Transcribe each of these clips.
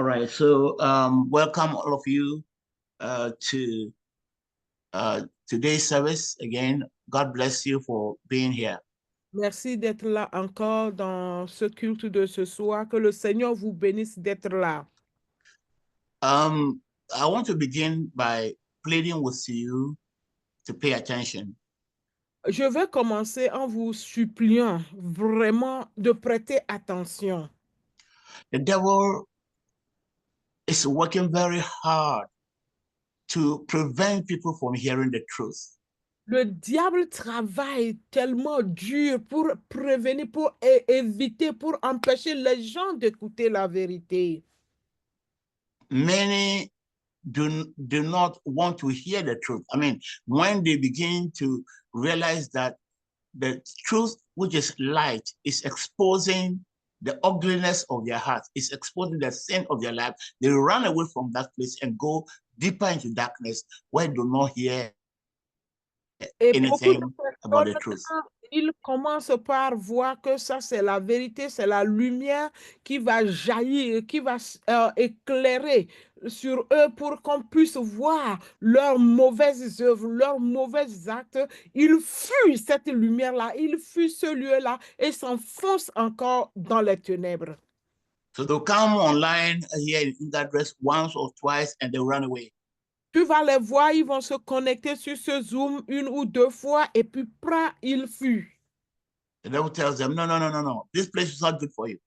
All right, so welcome all of you to today's service. Again, God bless you for being here. Merci d'être là encore dans ce culte de ce soir. Que le Seigneur vous bénisse d'être là. I want to begin by pleading with you to pay attention. Je vais commencer en vous suppliant vraiment de prêter attention. The devil is working very hard to prevent people from hearing the truth. Le diable travaille tellement dur pour prévenir, pour éviter, pour empêcher les gens d'écouter la vérité. Many do not want to hear the truth. I mean, when they begin to realize that the truth, which is light, is exposing the ugliness of their hearts, is exposing the sin of their life, they run away from that place and go deeper into darkness where they do not hear Et beaucoup de anything about the personnes, truth. ils commencent par voir que ça, c'est la vérité, c'est la lumière qui va jaillir, qui va éclairer sur eux pour qu'on puisse voir leurs mauvaises œuvres, leurs mauvais actes. Ils fuient cette lumière-là, ils fuient ce lieu-là et s'enfoncent encore dans les ténèbres. So they'll come online here in that address once or twice and they run away. Tu vas les voir, ils vont se connecter sur ce Zoom une ou deux fois et puis, ils fuient. The devil tells them, no, this place is not good for you.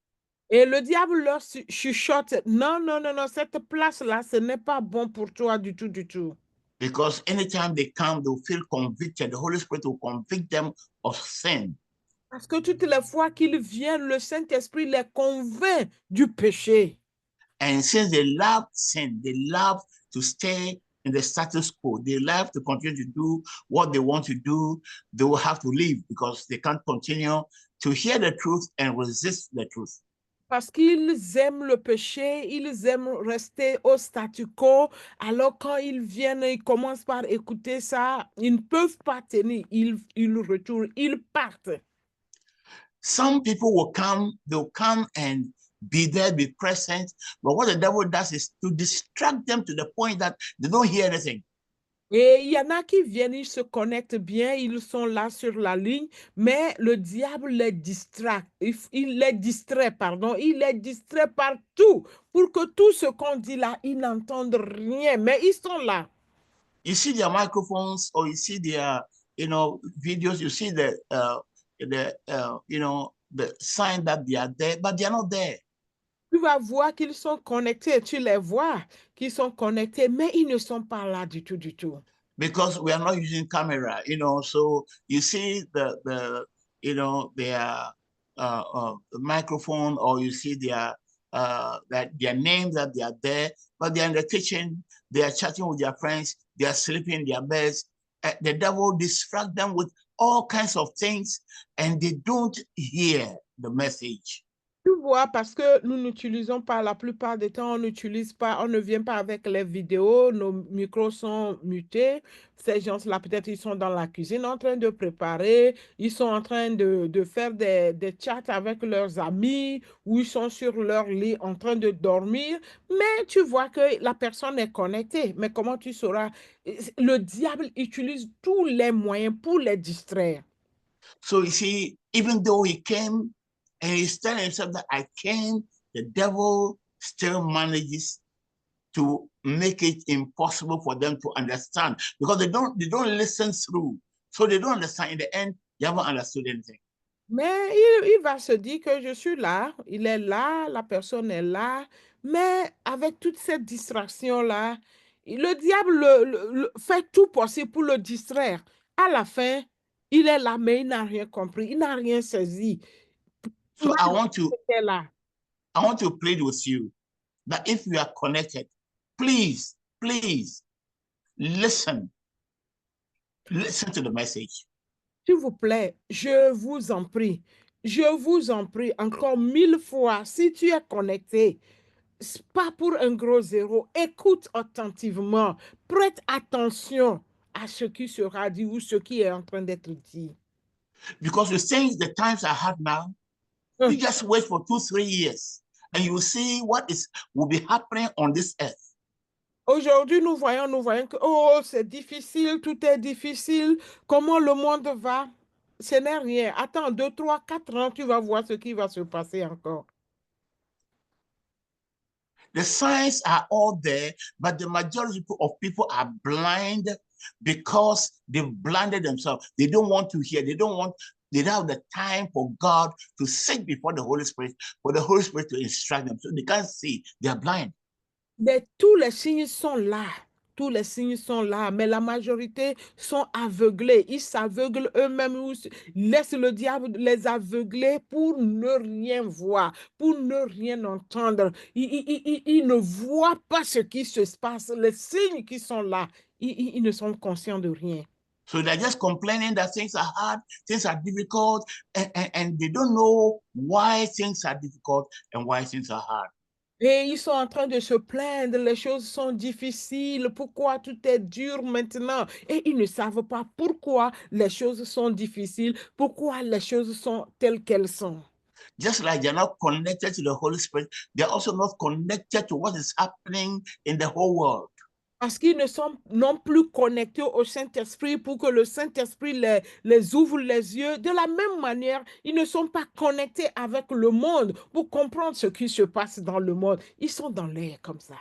Et le diable leur chuchote, non, non, non, non, cette place-là, ce n'est pas bon pour toi du tout, du tout. Because anytime they come, they'll feel convicted. The Holy Spirit will convict them of sin. Parce que toutes les fois qu'ils viennent, le Saint-Esprit les convainc du péché. And since they love sin, they love to stay in the status quo. They love to continue to do what they want to do. They will have to leave because they can't continue to hear the truth and resist the truth. Parce qu'ils aiment le péché, ils aiment rester au statu quo. Alors quand ils viennent, ils commencent par écouter ça, ils ne peuvent pas tenir, ils retournent, ils partent. Some people will come, they'll come and be there, be present. But what the devil does is to distract them to the point that they don't hear anything. Et il y en a qui viennent, ils se connectent bien, ils sont là sur la ligne, mais le diable les distrait, il les distrait, pardon, il les distrait partout pour que tout ce qu'on dit là, ils n'entendent rien, mais ils sont là. You see their microphones or you see their, videos, you see the sign that they are there, but they are not there. Tu vas voir qu'ils sont connectés, tu les vois qu'ils sont connectés, mais ils ne sont pas là du tout, du tout. Because we are not using camera, so you see their microphone, or you see their names that they are there, but they're in the kitchen, they are chatting with their friends, they are sleeping in their beds. The devil distract them with all kinds of things, and they don't hear the message. Tu vois, parce que nous n'utilisons pas, la plupart des temps, on n'utilise pas, on ne vient pas avec les vidéos, nos micros sont mutés. Ces gens-là, peut-être, ils sont dans la cuisine en train de préparer, ils sont en train de faire des chats avec leurs amis, ou ils sont sur leur lit en train de dormir. Mais tu vois que la personne est connectée. Mais comment tu sauras? Le diable utilise tous les moyens pour les distraire. So you see, even though he came, and he's telling himself that I came, the devil still manages to make it impossible for them to understand because they don't listen through. So they don't understand. In the end, they haven't understood anything. Mais il va se dire que je suis là, il est là, la personne est là, mais avec toute cette distraction-là, le diable fait tout possible pour le distraire. À la fin, il est là, mais il n'a rien compris, il n'a rien saisi. So I want to plead with you that if you are connected, please listen to the message. S'il vous plaît, je vous en prie encore 1000 fois, si tu es connecté, pas pour un gros zéro, écoute attentivement, prête attention à ce qui sera dit ou ce qui est en train d'être dit. Because you think the times are hard now, you just wait for 2-3 years. and you will see what will be happening on this earth. Aujourd'hui, nous voyons que, oh, c'est difficile, tout est difficile. Comment le monde va? Ce n'est rien. Attends, 2, 3, 4 ans, tu vas voir ce qui va se passer encore. The signs are all there, but the majority of people are blind because they've blinded themselves. They don't want to hear. They don't have the time for God to sit before the Holy Spirit, for the Holy Spirit to instruct them. So they can't see. They are blind. Mais tous les signes sont là. Tous les signes sont là, mais la majorité sont aveuglés. Ils s'aveuglent eux-mêmes, laissent le diable les aveugler pour ne rien voir, pour ne rien entendre. Ils ne voient pas ce qui se passe, les signes qui sont là. Ils ne sont conscients de rien. So they're just complaining that things are hard, things are difficult, and they don't know why things are difficult and why things are hard. Et ils sont en train de se plaindre, les choses sont difficiles, pourquoi tout est dur maintenant? Et ils ne savent pas pourquoi les choses sont difficiles, pourquoi les choses sont telles qu'elles sont. Just like they're not connected to the Holy Spirit, they're also not connected to what is happening in the whole world. Parce qu'ils ne sont non plus connectés au Saint-Esprit pour que le Saint-Esprit les ouvre les yeux. De la même manière, ils ne sont pas connectés avec le monde pour comprendre ce qui se passe dans le monde. Ils sont dans l'air comme ça.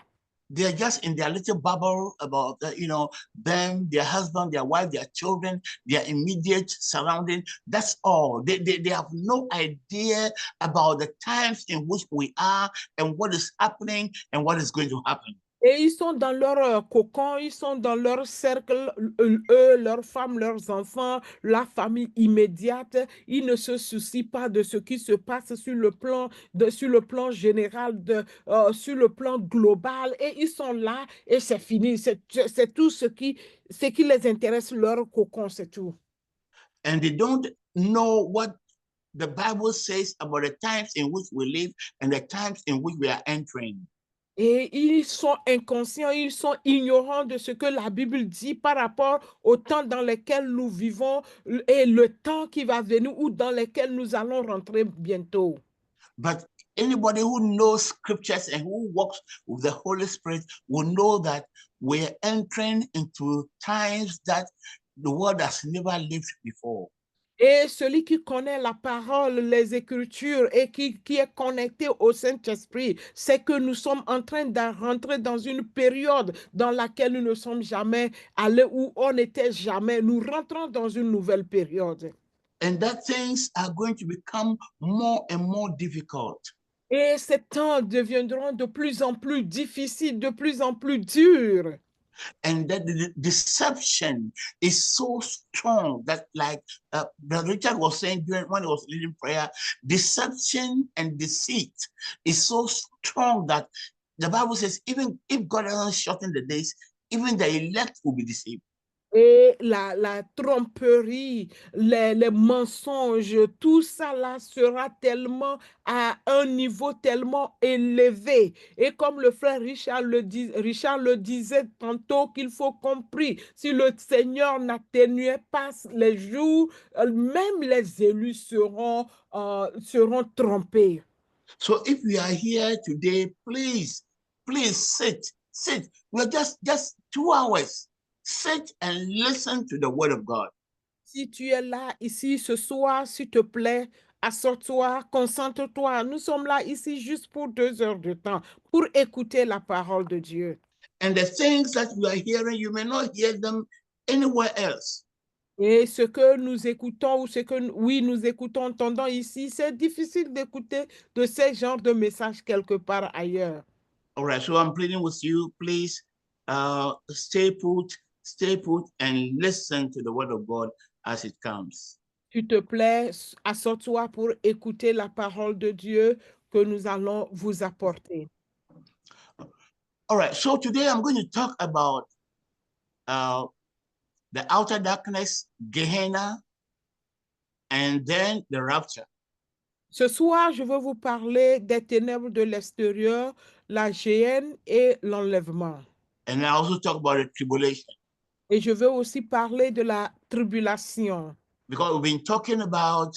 They're just in their little bubble about, them, their husband, their wife, their children, their immediate surrounding. That's all. They have no idea about the times in which we are and what is happening and what is going to happen. Et ils sont dans leur cocon, ils sont dans leur cercle, eux, leurs femmes, leurs enfants, la famille immédiate. Ils ne se soucient pas de ce qui se passe sur le plan général, sur le plan global. Et ils sont là et c'est fini. C'est tout ce qui les intéresse, leur cocon, c'est tout. And they don't know what the Bible says about the times in which we live and the times in which we are entering. Et ils sont inconscients, ils sont ignorants de ce que la Bible dit par rapport au temps dans lequel nous vivons et le temps qui va venir ou dans lequel nous allons rentrer bientôt. But anybody who knows scriptures and who walks with the Holy Spirit will know that we're entering into times that the world has never lived before. Et celui qui connaît la parole, les Écritures et qui est connecté au Saint-Esprit, c'est que nous sommes en train de rentrer dans une période dans laquelle nous ne sommes jamais allés ou on n'était jamais. Nous rentrons dans une nouvelle période. And that things are going to become more and more difficult. Et ces temps deviendront de plus en plus difficiles, de plus en plus durs. And that the deception is so strong that, like Brother Richard was saying when he was leading prayer, deception and deceit is so strong that the Bible says even if God doesn't shorten the days, even the elect will be deceived. Et la tromperie, les mensonges, tout ça là sera tellement à un niveau tellement élevé. Et comme le frère Richard le disait tantôt qu'il faut compris, si le Seigneur n'atténuait pas les jours, même les élus seront trompés. So if we are here today, please sit. We're just 2 hours. Sit and listen to the word of God. Si tu es là, ici, ce soir, s'il te plaît, assois-toi, concentre-toi. Nous sommes là, ici, juste pour 2 heures de temps, pour écouter la parole de Dieu. And the things that you are hearing, you may not hear them anywhere else. Et ce que nous écoutons, ou nous écoutons, entendons ici, c'est difficile d'écouter de ces genres de messages quelque part ailleurs. All right, so I'm pleading with you, please stay put and listen to the word of God as it comes. S'il te plaît, assois-toi pour écouter la parole de Dieu que nous allons vous apporter. All right, so today I'm going to talk about the outer darkness, Gehenna, and then the rapture. Ce soir, je veux vous parler des ténèbres de l'extérieur, la géhenne et l'enlèvement. And I also talk about the tribulation. Et je veux aussi parler de la tribulation. Because we've been talking about,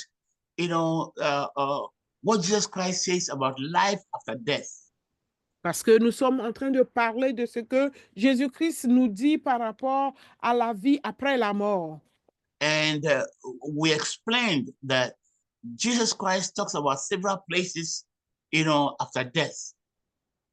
what Jesus Christ says about life after death. Parce que nous sommes en train de parler de ce que Jésus-Christ nous dit par rapport à la vie après la mort. And we explained that Jesus Christ talks about several places, after death.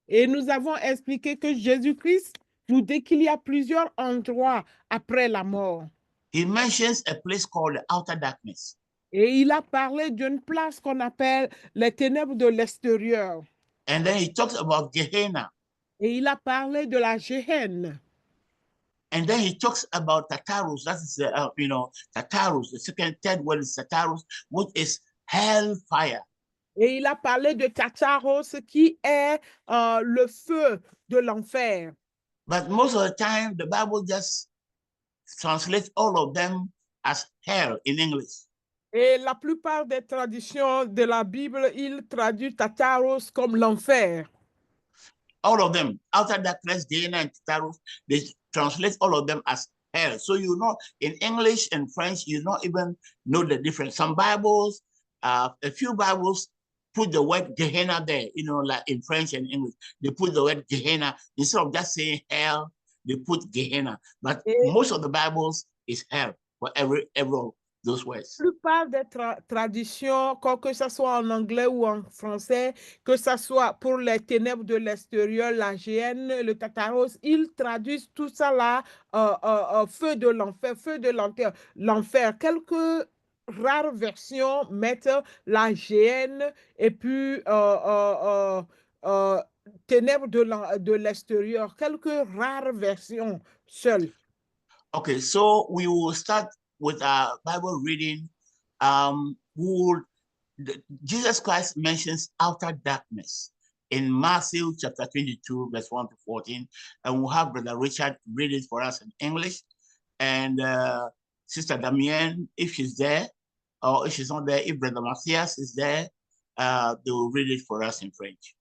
Et nous avons expliqué que Jésus-Christ nous dit qu'il y a plusieurs endroits après la mort. He mentions a place called the outer darkness. Et il a parlé d'une place qu'on appelle les ténèbres de l'extérieur. And then he talks about Gehenna. Et il a parlé de la Géhenne. And then he talks about Tartarus. That is, Tartarus. The third word is Tartarus, which is hellfire. Et il a parlé de Tartaros, qui est le feu de l'enfer. But most of the time, the Bible just translates all of them as hell in English. Et la plupart des traductions de la Bible, il traduit Tartaros comme l'enfer. All of them, outer darkness, Gehenna, and Tartarus, they translate all of them as hell. So in English and French, you don't even know the difference. Some Bibles, a few Bibles put the word Gehenna there, like in French and English. They put the word Gehenna. Instead of just saying hell, they put Gehenna. But most of the Bibles is hell for every of those words. La plupart des traductions, que ce soit en anglais ou en français, que ce soit pour les ténèbres de l'extérieur, la Géhenne, le Tartaros, ils traduisent tout ça là, feu de l'enfer, feu de l'enfer. Quelques rares versions mettent la Géhenne et puis ténèbres de l'extérieur. Quelques rares versions seules. Okay, so we will start with our Bible reading. Jesus Christ mentions outer darkness in Matthew chapter 22, verse 1 to 14. And we'll have Brother Richard read it for us in English. And Sister Damienne, if she's there, or if she's not there, if Brother Matthias is there, they will read it for us in French.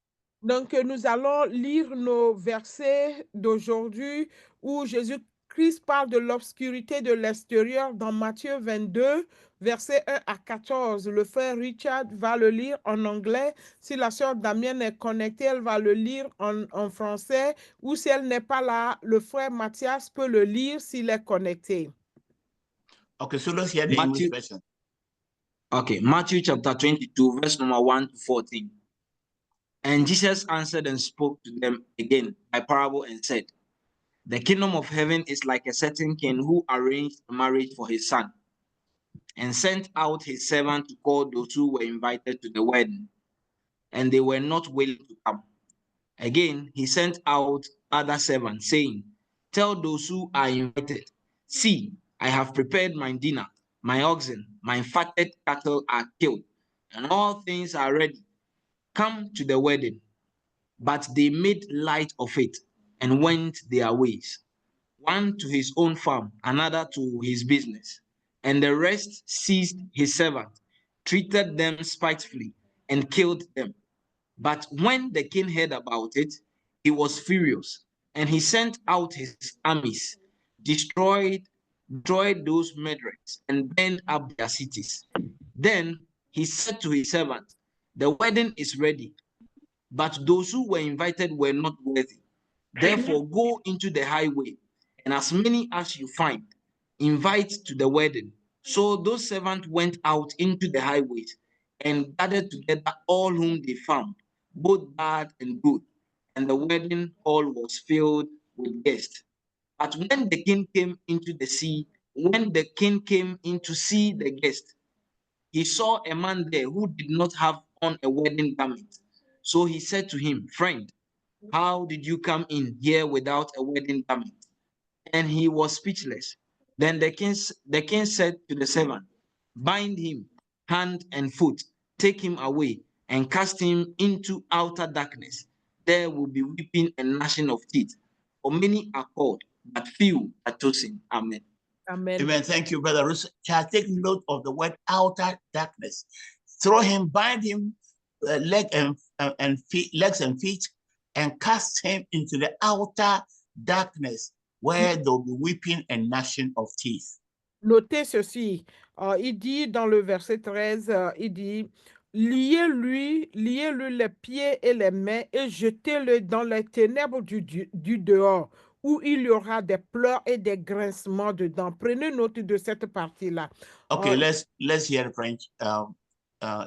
Donc, nous allons lire nos versets d'aujourd'hui où Jésus-Christ parle de l'obscurité de l'extérieur dans Matthieu 22, versets 1 à 14. Le frère Richard va le lire en anglais. Si la sœur Damienne est connectée, elle va le lire en français. Ou si elle n'est pas là, le frère Matthias peut le lire s'il est connecté. Okay, so let's hear the English version. Okay, Matthew chapter 22, verse number 1 to 14. And Jesus answered and spoke to them again by parable and said, the kingdom of heaven is like a certain king who arranged a marriage for his son and sent out his servant to call those who were invited to the wedding, and they were not willing to come. Again, he sent out other servants, saying, tell those who are invited, see, I have prepared my dinner. My oxen, my fatted cattle are killed, and all things are ready. Come to the wedding. But they made light of it and went their ways, one to his own farm, another to his business. And the rest seized his servant, treated them spitefully, and killed them. But when the king heard about it, he was furious, and he sent out his armies, destroyed those murderers, and burned up their cities. Then he said to his servant, the wedding is ready, but those who were invited were not worthy. Therefore, go into the highway, and as many as you find, invite to the wedding. So those servants went out into the highways and gathered together all whom they found, both bad and good. And the wedding hall was filled with guests. But when the king came into see the guest, he saw a man there who did not have on a wedding garment. So he said to him, friend, how did you come in here without a wedding garment? And he was speechless. Then the king said to the servant, bind him hand and foot, take him away, and cast him into outer darkness. There will be weeping and gnashing of teeth. For many are called, but few are chosen. Amen. Amen. Amen. Thank you, Brother Richard. Take note of the word outer darkness. Throw him, bind him, legs and feet, and cast him into the outer darkness, where there will be weeping and gnashing of teeth. Notez ceci. Il dit dans le verset 13, il dit, liez-lui les pieds et les mains et jetez-le dans les ténèbres du dehors, où il y aura des pleurs et des grincements dedans. Prenez note de cette partie-là. Okay, let's hear French.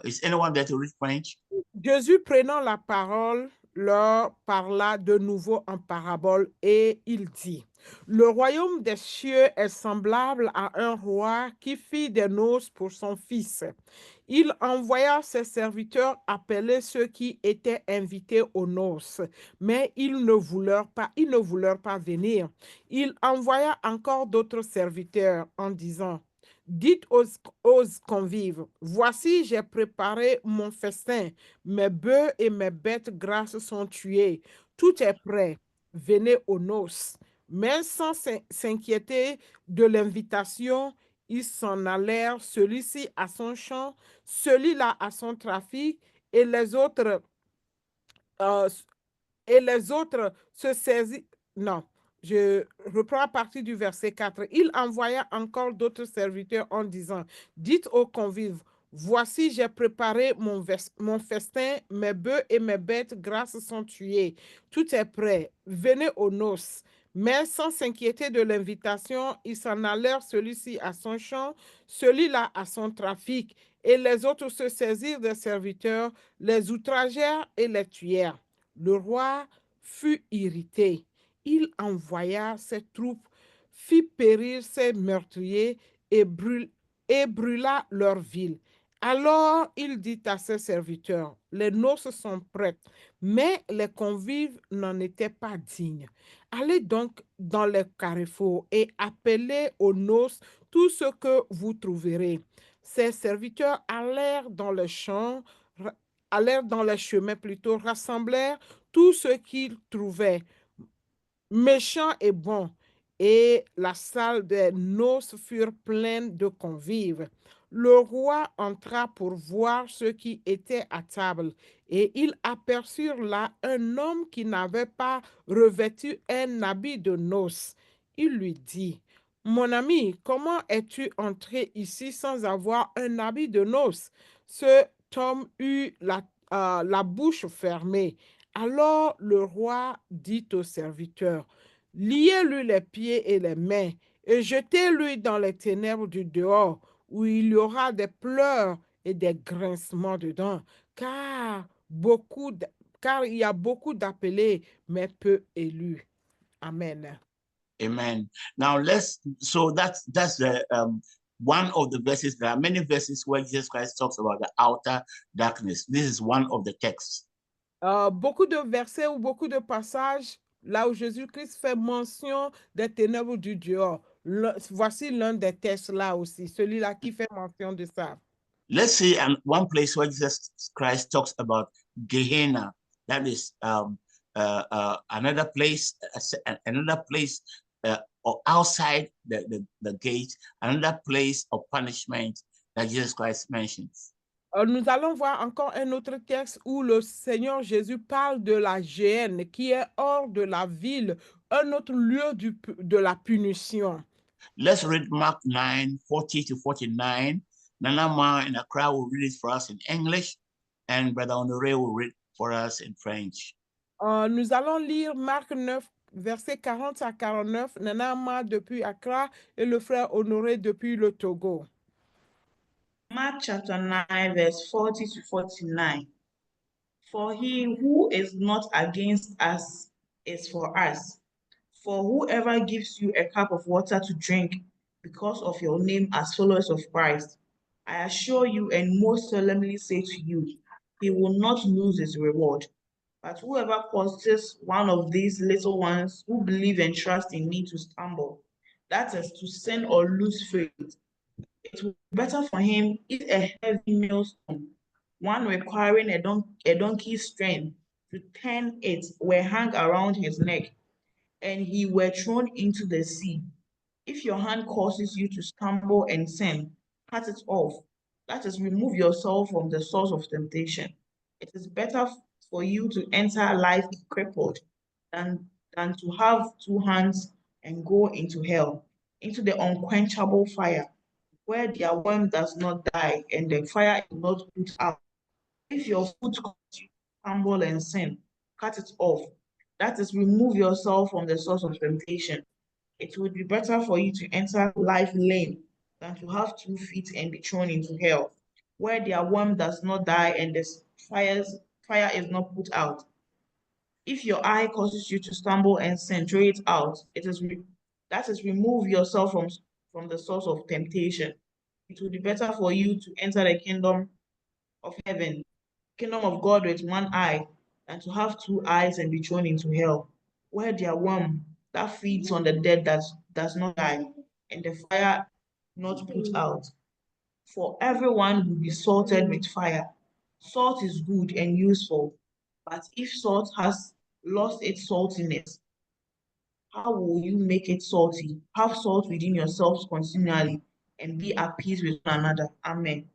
Is anyone there to read French? Jésus prenant la parole leur parla de nouveau en parabole et il dit, le royaume des cieux est semblable à un roi qui fit des noces pour son fils. Il envoya ses serviteurs appeler ceux qui étaient invités aux noces, mais ils ne voulurent pas venir. Il envoya encore d'autres serviteurs en disant, dites aux convives, voici, j'ai préparé mon festin, mes bœufs et mes bêtes grasses sont tués, tout est prêt, venez aux noces. Mais sans s'inquiéter de l'invitation, ils s'en allèrent, celui-ci à son champ, celui-là à son trafic, et les autres euh, se saisirent. Non, je reprends à partir du verset 4. Il envoya encore d'autres serviteurs en disant, dites aux convives, voici, j'ai préparé mon festin, mes bœufs et mes bêtes grasses sont tués. Tout est prêt. Venez aux noces. Mais sans s'inquiéter de l'invitation, ils s'en allèrent, celui-ci à son champ, celui-là à son trafic, et les autres se saisirent des serviteurs, les outragèrent et les tuèrent. Le roi fut irrité. Il envoya ses troupes, fit périr ses meurtriers et brûla leur ville. Alors il dit à ses serviteurs, les noces sont prêtes, mais les convives n'en étaient pas dignes. Allez donc dans les carrefours et appelez aux noces tout ce que vous trouverez. Ses serviteurs allèrent dans les chemins plutôt, rassemblèrent tout ce qu'ils trouvaient, méchants et bons, et la salle des noces furent pleines de convives. Le roi entra pour voir ceux qui étaient à table, et ils aperçurent là un homme qui n'avait pas revêtu un habit de noces. Il lui dit, mon ami, comment es-tu entré ici sans avoir un habit de noces? Cet homme eut la bouche fermée. Alors le roi dit au serviteur, liez-lui les pieds et les mains et jetez-lui dans les ténèbres du dehors, où il y aura des pleurs et des grincements dedans, car car il y a beaucoup d'appelés, mais peu élus. Amen. Amen. Now so that's the one of the verses. There are many verses where Jesus Christ talks about the outer darkness. This is one of the texts. Beaucoup de versets ou beaucoup de passages là où Jésus-Christ fait mention des ténèbres du dehors. Voici l'un des textes là aussi, celui-là qui fait mention de ça. Let's see one place where Jesus Christ talks about Gehenna. That is another place or outside the gate, another place of punishment that Jesus Christ mentions. Nous allons voir encore un autre texte où le Seigneur Jésus parle de la géhenne qui est hors de la ville, un autre lieu de la punition. Let's read Mark 9, 40 to 49. Nana Ma in Accra will read it for us in English, and Brother Honoré will read for us in French. Nous allons lire Marc 9, versets 40 à 49, Nana Ma depuis Accra et le frère Honoré depuis le Togo. Mark chapter 9, verse 40 to 49. For he who is not against us is for us. For whoever gives you a cup of water to drink because of your name as followers of Christ, I assure you and most solemnly say to you, he will not lose his reward. But whoever causes one of these little ones who believe and trust in me to stumble, that is to sin or lose faith, it will be better for him if a heavy millstone, one requiring a donkey's strength to turn it, were hung around his neck, and he were thrown into the sea. If your hand causes you to stumble and sin, cut it off. That is, remove yourself from the source of temptation. It is better for you to enter life crippled than to have two hands and go into hell, into the unquenchable fire, where their worm does not die and the fire is not put out. If your foot causes you to stumble and sin, cut it off. That is, remove yourself from the source of temptation. It would be better for you to enter life lame than to have 2 feet and be thrown into hell, where their worm does not die and the fire is not put out. If your eye causes you to stumble and sin, throw it out. That is, remove yourself from the source of temptation. It would be better for you to enter the kingdom of heaven, kingdom of God with 1 eye, than to have 2 eyes and be thrown into hell, where their worm that feeds on the dead that does not die, and the fire not put out. For everyone will be salted with fire. Salt is good and useful, but if salt has lost its saltiness, how will you make it salty? Have salt within yourselves continually and be at peace with one another. Amen.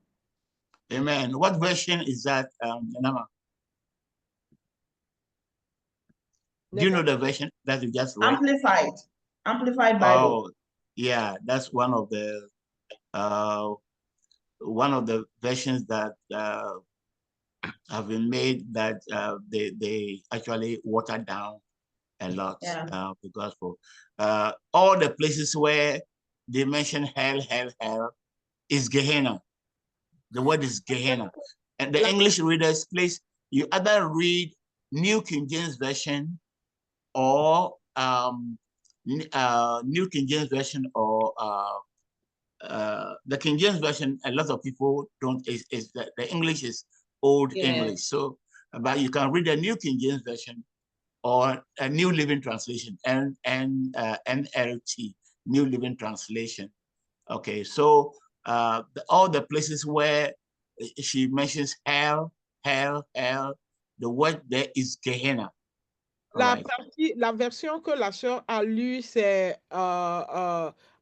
Amen. What version is that, Nama? Do you know the version that you just read? Amplified. Amplified Bible. Oh, yeah, that's one of the versions that have been made that they actually water down a lot. Yeah. The gospel. All the places where they mention hell is Gehenna. The word is Gehenna. And the English readers, please, you either read New King James Version or New King James Version or the King James Version. A lot of people don't, the English is Old English. So, but you can read the New King James Version or a New Living Translation, NLT, New Living Translation. Okay, so all the places where she mentions hell, the word there is Gehenna. La version que la sœur a lue, c'est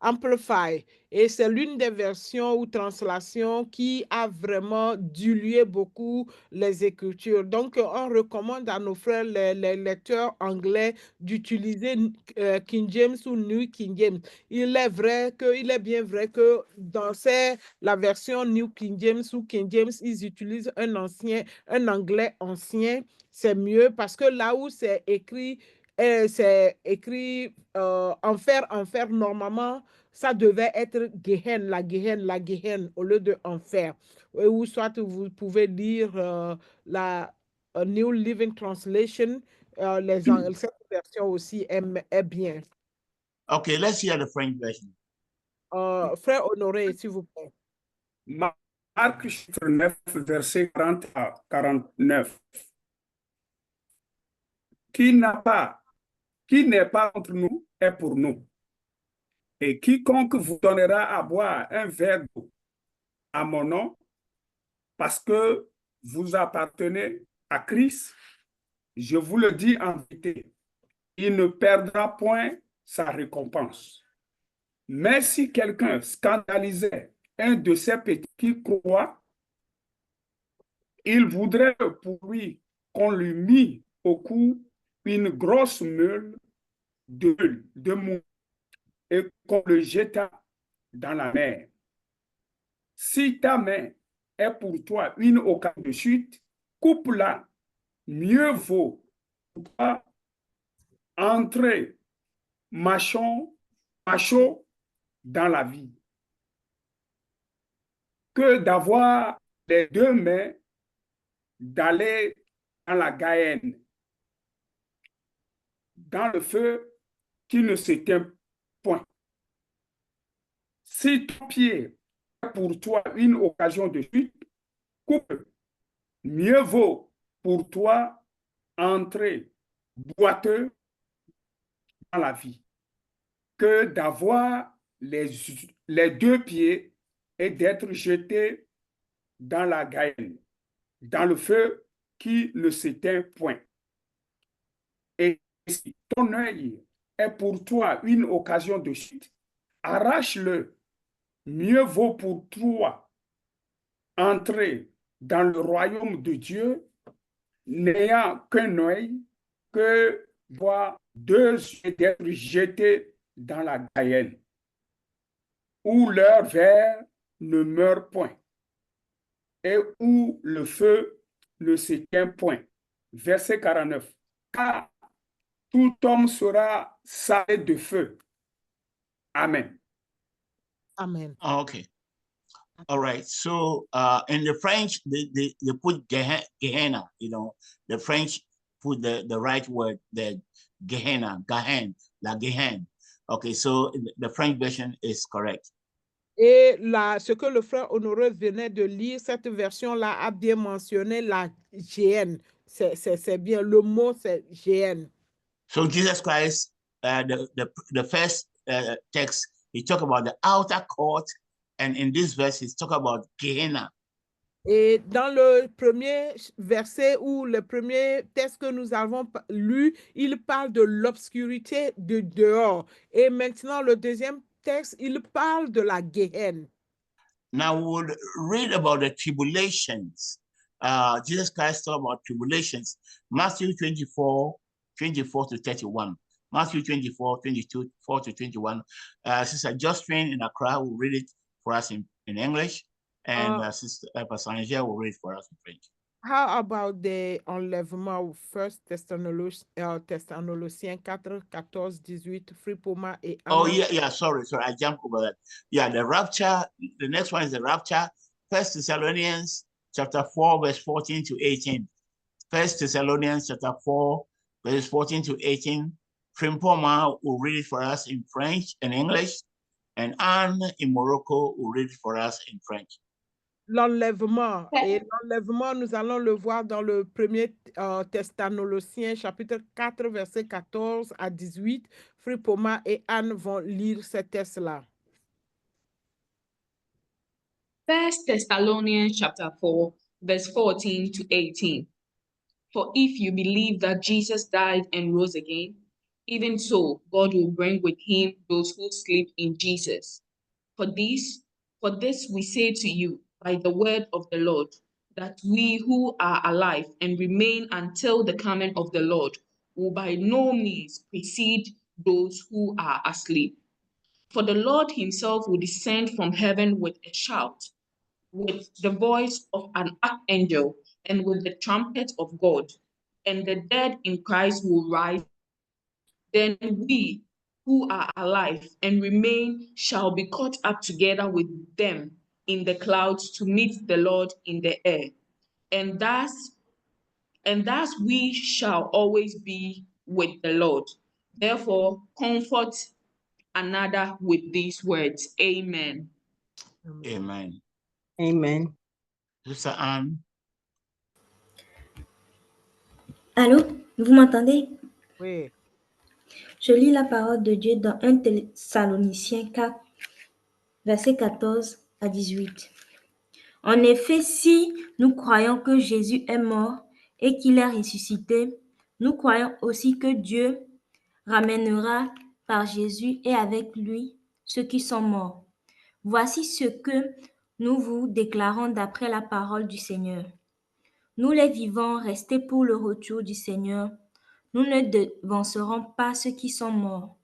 Amplify. Et c'est l'une des versions ou translations qui a vraiment dilué beaucoup les écritures. Donc, on recommande à nos frères, les lecteurs anglais, d'utiliser King James ou New King James. Il est bien vrai que dans la version New King James ou King James, ils utilisent un anglais ancien. C'est mieux parce que là où c'est écrit enfer, normalement, ça devait être Gehen, la Gehen, au lieu de enfer. Ou soit vous pouvez lire la New Living Translation, cette version aussi est bien. Okay, let's hear the French version. Frère Honoré, s'il vous plaît. Marc chapitre 9, verset 40 à 49. Qui n'est pas entre nous est pour nous. Et quiconque vous donnera à boire un verre d'eau à mon nom, parce que vous appartenez à Christ, je vous le dis en vérité, il ne perdra point sa récompense. Mais si quelqu'un scandalisait un de ces petits qui croient, il voudrait pour lui qu'on lui mît au cou une grosse meule de mou et qu'on le jeta dans la mer. Si ta main est pour toi une occasion de chute, coupe-la. Mieux vaut pas entrer macho dans la vie que d'avoir les 2 mains d'aller dans la Gaëne, dans le feu qui ne s'éteint point. Si ton pied est pour toi une occasion de chute, coupe. Mieux vaut pour toi entrer boiteux dans la vie que d'avoir les 2 pieds et d'être jeté dans la Gaëne, dans le feu qui ne s'éteint point. Et si ton œil est pour toi une occasion de chute, arrache-le. Mieux vaut pour toi entrer dans le royaume de Dieu n'ayant qu'un œil que voir 2 yeux d'être jetés dans la Gaëne, où leur ver ne meurt point et où le feu le 7e point, verset 49. Car tout homme sera salé de feu. Amen. Amen. Okay. All right. So in the French, they put Gehenna, you know, the French put the right word, the Gehenna, la Gehenna. Okay, so the French version is correct. Et là, ce que le frère Honoré venait de lire, cette version-là a bien mentionné la GN. C'est bien, le mot c'est GN. So Jesus Christ, the first text, he talked about the outer court, and in this verse, he's talking about Gehenna. Et dans le premier verset ou le premier texte que nous avons lu, il parle de l'obscurité de dehors. Et maintenant, le deuxième texte, il parle de la Gehenna. Now we'll read about the tribulations. Jesus Christ talked about tribulations. Matthew 24 to 31. Matthew 24, 24 to 21. Sister Josephine in Accra will read it for us in English. And Sister Pastor Angel will read for us in French. How about the enlèvement? 1 Thessaloniciens 4, 14, 18, Fripoma et Anna. Oh, yeah, sorry, I jumped over that. Yeah, the rapture, the next one is the rapture. 1 Thessalonians chapter 4, verse 14 to 18. 1 Thessalonians chapter 4, verse 14 to 18. Frimpoma will read it for us in French and English, and Anne in Morocco will read it for us in French. L'enlèvement. Et l'enlèvement, nous allons le voir dans le premier Thessaloniciens, chapitre 4, verset 14 à 18. Fripoma et Anne vont lire ces textes-là. 1 Thessalonians chapter 4, verse 14 to 18. For if you believe that Jesus died and rose again, even so God will bring with him those who sleep in Jesus. For this we say to you by the word of the Lord, that we who are alive and remain until the coming of the Lord will by no means precede those who are asleep. For the Lord himself will descend from heaven with a shout, with the voice of an archangel, and with the trumpet of God, and the dead in Christ will rise. Then we who are alive and remain shall be caught up together with them in the clouds to meet the Lord in the air. And thus we shall always be with the Lord. Therefore, comfort another with these words. Amen. Amen. Amen. Sister Anne. Allô, vous m'entendez? Oui. Je lis la parole de Dieu dans 1 Thessaloniciens 4, versets 14 à 18. En effet, si nous croyons que Jésus est mort et qu'il est ressuscité, nous croyons aussi que Dieu ramènera par Jésus et avec lui ceux qui sont morts. Voici ce que nous vous déclarons d'après la parole du Seigneur. Nous les vivants, restés pour le retour du Seigneur, nous ne devancerons pas ceux qui sont morts.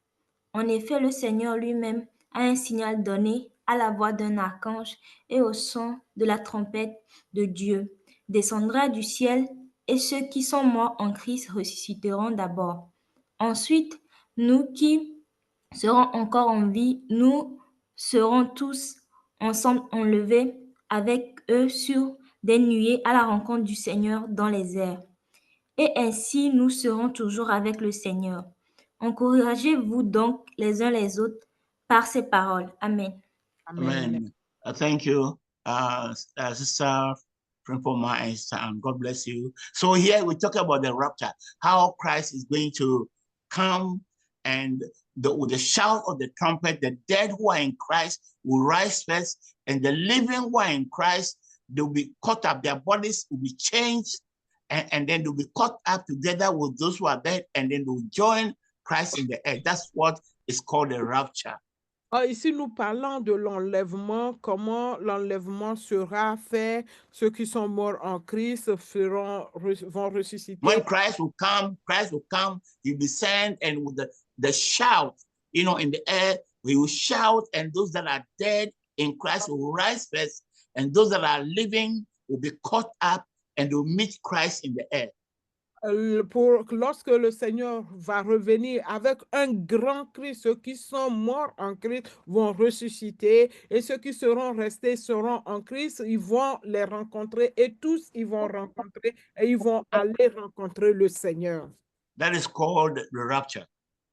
En effet, le Seigneur lui-même a un signal donné à la voix d'un archange et au son de la trompette de Dieu, descendra du ciel, et ceux qui sont morts en Christ ressusciteront d'abord. Ensuite, nous qui serons encore en vie, nous serons tous ensemble enlevés avec eux sur des nuées à la rencontre du Seigneur dans les airs. Et ainsi, nous serons toujours avec le Seigneur. Encouragez-vous donc les uns les autres par ces paroles. Amen. Amen. Thank you, Sister Frimpoma, and God bless you. So here we talk about the rapture, how Christ is going to come, and with the shout of the trumpet, the dead who are in Christ will rise first, and the living who are in Christ, they'll be caught up, their bodies will be changed, and then they'll be caught up together with those who are dead, and then they'll join Christ in the air. That's what is called the rapture. Ici, nous parlons de l'enlèvement, comment l'enlèvement sera fait. Ceux qui sont morts en Christ vont ressusciter. When Christ will come, he'll be sent, and with the shout, in the air, he will shout, and those that are dead in Christ will rise first, and those that are living will be caught up and they'll meet Christ in the air. Pour lorsque le Seigneur va revenir avec un grand cri, ceux qui sont morts en Christ vont ressusciter et ceux qui seront restés seront en Christ, ils vont les rencontrer et tous ils vont rencontrer et ils vont aller rencontrer le Seigneur. That is called the rapture.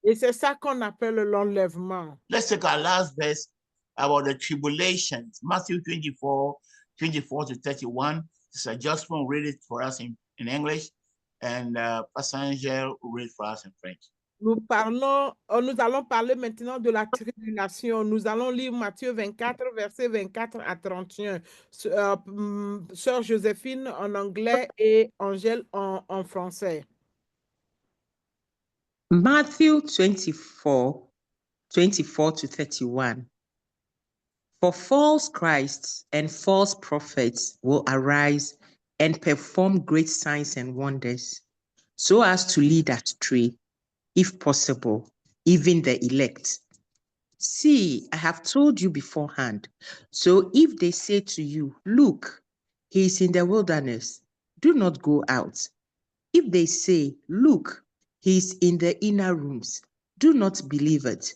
Et c'est ça qu'on appelle l'enlèvement. Let's take our last verse about the tribulations. Matthew 24 to 31. Sister Jocelyn will read it for us in English, and Pastor Angel will read for us in French. Nous allons parler maintenant de la tribulation. Nous allons lire Matthieu 24, versets 24 à 31. Sœur Joséphine en anglais et Angèle en français. Matthew 24 to 31. For false Christs and false prophets will arise and perform great signs and wonders, so as to lead astray, if possible, even the elect. See, I have told you beforehand. So if they say to you, look, he is in the wilderness, do not go out. If they say, look, he is in the inner rooms, do not believe it.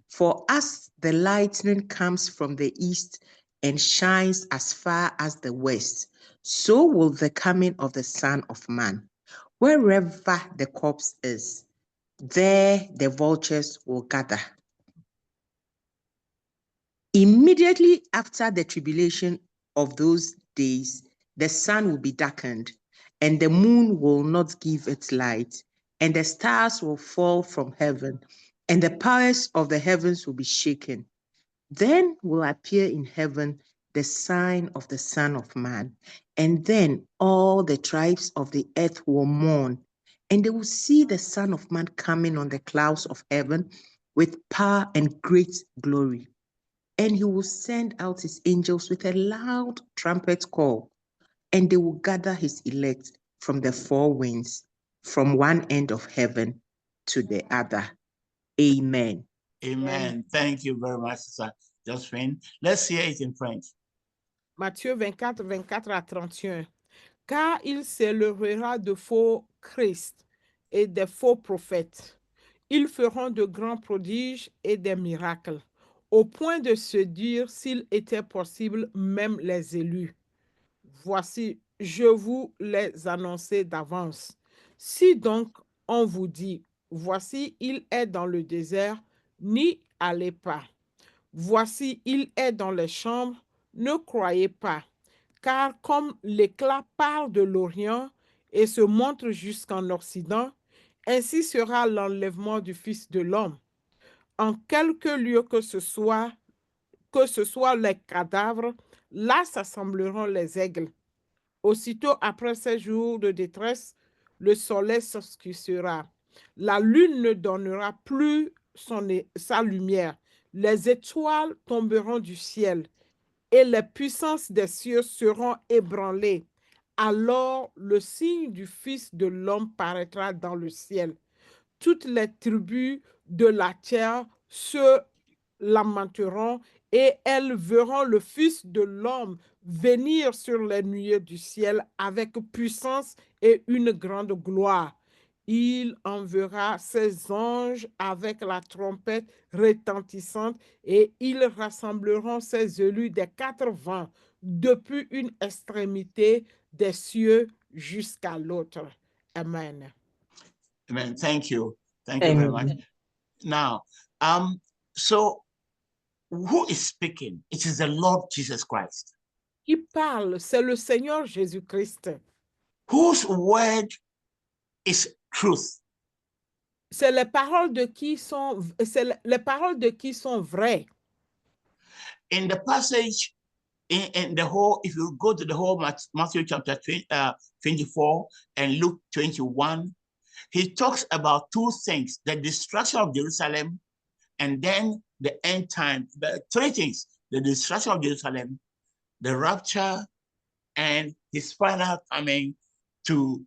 For as the lightning comes from the east and shines as far as the west, so will the coming of the Son of Man. Wherever the corpse is, there the vultures will gather. Immediately after the tribulation of those days, the sun will be darkened, and the moon will not give its light, and the stars will fall from heaven, and the powers of the heavens will be shaken. Then will appear in heaven the sign of the Son of Man, and then all the tribes of the earth will mourn, and they will see the Son of Man coming on the clouds of heaven with power and great glory. And he will send out his angels with a loud trumpet call, and they will gather his elect from the four winds, from one end of heaven to the other. Amen. Amen. Thank you very much, Sister Josephine. Let's hear it in French. Matthieu 24, 24 à 31. Car il s'élèvera de faux Christ et des faux prophètes. Ils feront de grands prodiges et des miracles, au point de se dire, s'il était possible, même les élus. Voici, je vous les annonçais d'avance. Si donc on vous dit, voici, il est dans le désert, n'y allez pas. Voici, il est dans les chambres, ne croyez pas. Car comme l'éclat part de l'Orient et se montre jusqu'en Occident, ainsi sera l'enlèvement du Fils de l'homme. En quelque lieu que ce soit les cadavres, là s'assembleront les aigles. Aussitôt après ces jours de détresse, le soleil s'obscurcira. La lune ne donnera plus sa lumière. Les étoiles tomberont du ciel et les puissances des cieux seront ébranlées. Alors le signe du Fils de l'homme paraîtra dans le ciel. Toutes les tribus de la terre se lamenteront et elles verront le Fils de l'homme venir sur les nuées du ciel avec puissance et une grande gloire. Il enverra ses anges avec la trompette retentissante et ils rassembleront ses élus des quatre vents, depuis une extrémité des cieux jusqu'à l'autre. Amen. Amen. Thank you. Thank you very much. Now, so who is speaking? It is the Lord Jesus Christ. Qui parle, c'est le Seigneur Jésus-Christ. Whose word is truth. C'est les paroles de qui sont vraies. In the passage, in the whole, if you go to the whole Matthew chapter 24 and Luke 21, he talks about two things: the destruction of Jerusalem, and then the end time. The three things: the destruction of Jerusalem, the rapture, and his final coming to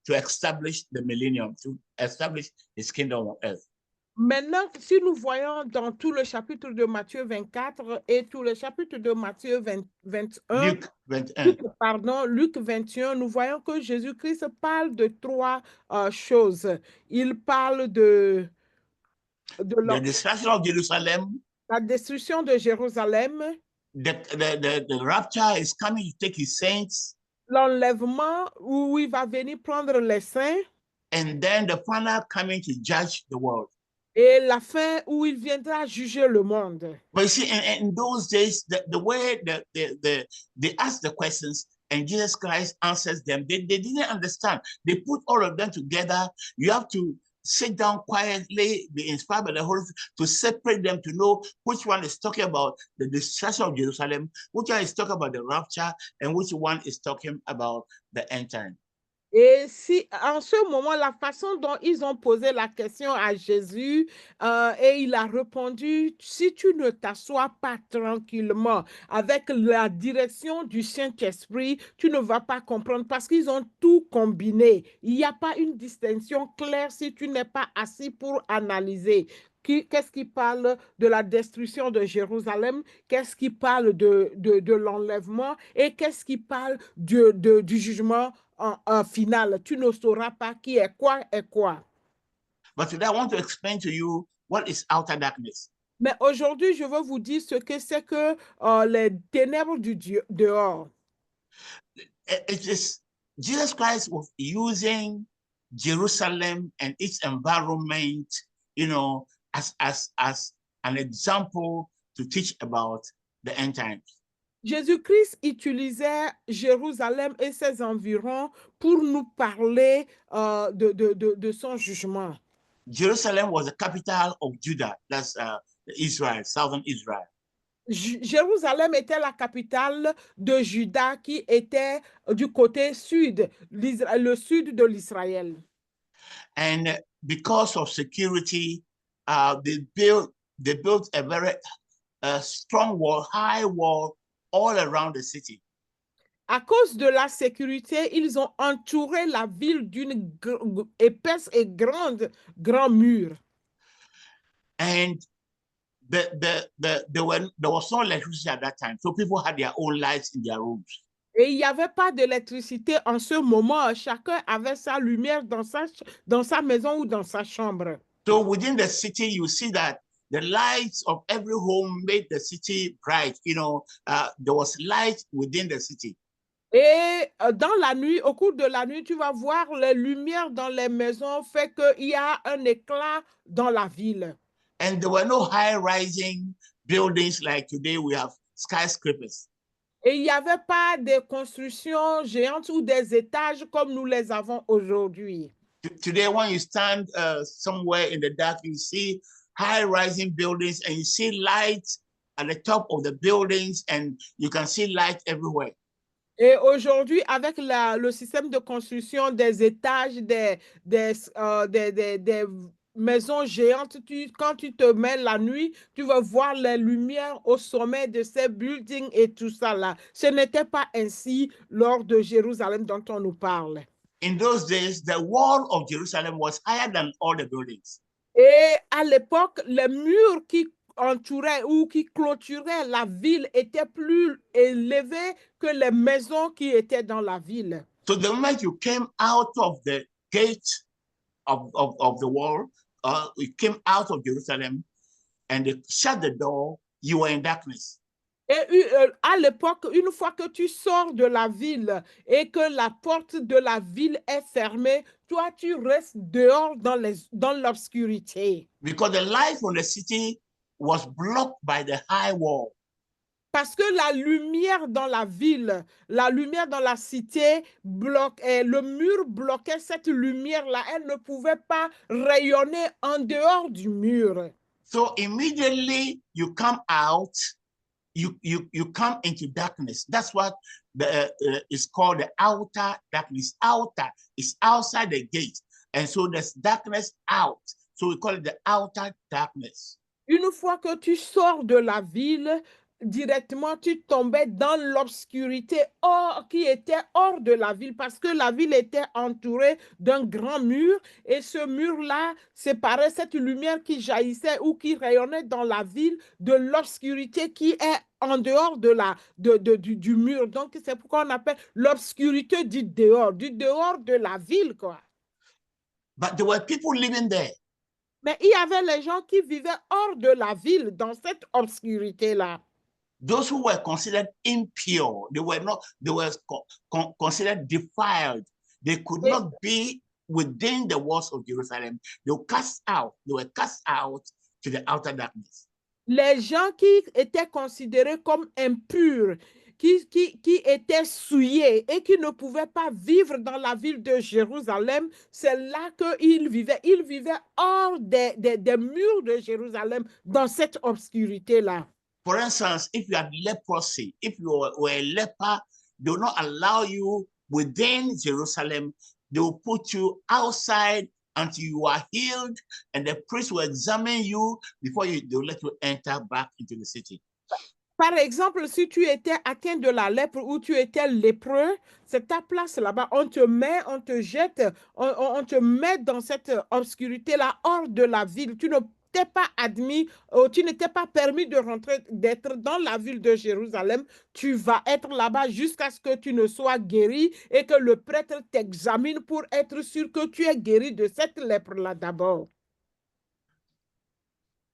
establish the millennium, to establish his kingdom on earth. Maintenant, si nous voyons dans tout le chapitre de Matthieu 24 et tout le chapitre de Matthieu 21, Luc 21. Luc 21, nous voyons que Jésus-Christ parle de trois choses. Il parle de The destruction of Jerusalem, la destruction de Jérusalem, the rapture is coming to take his saints, l'enlèvement où il va venir prendre les saints, and then the final coming to judge the world. et la fin où il viendra juger le monde. But you see, in those days, the way they ask the questions and Jesus Christ answers them, they didn't understand. They put all of them together. You have to sit down quietly, be inspired by the Holy Spirit to separate them, to know which one is talking about the destruction of Jerusalem, which one is talking about the rapture, and which one is talking about the end time. Et si en ce moment, la façon dont ils ont posé la question à Jésus, et il a répondu, si tu ne t'assois pas tranquillement avec la direction du Saint-Esprit, tu ne vas pas comprendre parce qu'ils ont tout combiné. Il n'y a pas une distinction claire si tu n'es pas assis pour analyser. Qu'est-ce qui parle de la destruction de Jérusalem, qu'est-ce qui parle de l'enlèvement et qu'est-ce qui parle du jugement en final. Tu ne sauras pas qui est quoi et quoi. But today I want to explain to you what is outer darkness. Mais aujourd'hui, je veux vous dire ce que c'est que les ténèbres du dehors. It is Jesus Christ was using Jerusalem and its environment, you know, as an example to teach about the end times. Jésus-Christ utilisait Jérusalem et ses environs pour nous parler de son jugement. Jerusalem was the capital of Judah, that's Israel, southern Israel. Jérusalem était la capitale de Juda qui était du côté sud, le sud de l'Israël. And because of security, they built a very strong wall, high wall all around the city. À cause de la sécurité, ils ont entouré la ville d'une épaisse et grand mur. And there was no electricity at that time, so people had their own lights in their rooms. Et il n'y avait pas d'électricité en ce moment. Chacun avait sa lumière dans sa maison ou dans sa chambre. So within the city, you see that the lights of every home made the city bright. You know, there was light within the city. Et dans la nuit, au cours de la nuit, tu vas voir les lumières dans les maisons fait qu'il y a un éclat dans la ville. And there were no high-rising buildings like today we have skyscrapers. Et il n'y avait pas de constructions géantes ou des étages comme nous les avons aujourd'hui. Today, when you stand somewhere in the dark, you see high-rising buildings and you see lights at the top of the buildings and you can see light everywhere. Et aujourd'hui, avec le système de construction des étages, des maisons géantes, quand tu te mets la nuit, tu vas voir les lumières au sommet de ces buildings et tout ça là. Ce n'était pas ainsi lors de Jérusalem dont on nous parle. In those days, the wall of Jerusalem was higher than all the buildings. Et à l'époque, les murs qui entouraient ou qui clôturaient la ville étaient plus élevés que les maisons qui étaient dans la ville. So the moment you came out of the gate of the wall, you came out of Jerusalem and they shut the door, you were in darkness. Et à l'époque, une fois que tu sors de la ville et que la porte de la ville est fermée, toi, tu restes dehors dans l'obscurité. Because the light from the city was blocked by the high wall. Parce que la lumière dans la ville, la lumière dans la cité, le mur bloquait cette lumière-là. Elle ne pouvait pas rayonner en dehors du mur. So immediately you come out, you come into darkness. That's what is called the outer darkness. Outer is outside the gate. And so there's darkness out. So we call it the outer darkness. Une fois que tu sors de la ville, directement, tu tombais dans l'obscurité qui était hors de la ville parce que la ville était entourée d'un grand mur et ce mur-là séparait cette lumière qui jaillissait ou qui rayonnait dans la ville de l'obscurité qui est en dehors du mur. Donc, c'est pourquoi on appelle l'obscurité du dehors de la ville, quoi. But there were people living there. Mais il y avait les gens qui vivaient hors de la ville, dans cette obscurité-là. Those who were considered impure, they were considered defiled. They could not be within the walls of Jerusalem. They were cast out to the outer darkness. Les gens qui étaient considérés comme impurs, qui étaient souillés et qui ne pouvaient pas vivre dans la ville de Jérusalem, c'est là qu'ils vivaient. Ils vivaient hors des murs de Jérusalem, dans cette obscurité-là. For instance, if you had leprosy, if you were a leper, they will not allow you within Jerusalem. They will put you outside until you are healed, and the priest will examine you before they will let you enter back into the city. Par exemple, si tu étais atteint de la lèpre ou tu étais lépreux, c'est ta place là-bas. On te met, on te jette, on te met dans cette obscurité-là, hors de la ville. Tu ne t'es pas admis, tu n'étais pas permis de rentrer, d'être dans la ville de Jérusalem. Tu vas être là-bas jusqu'à ce que tu ne sois guéri et que le prêtre t'examine pour être sûr que tu es guéri de cette lèpre-là d'abord.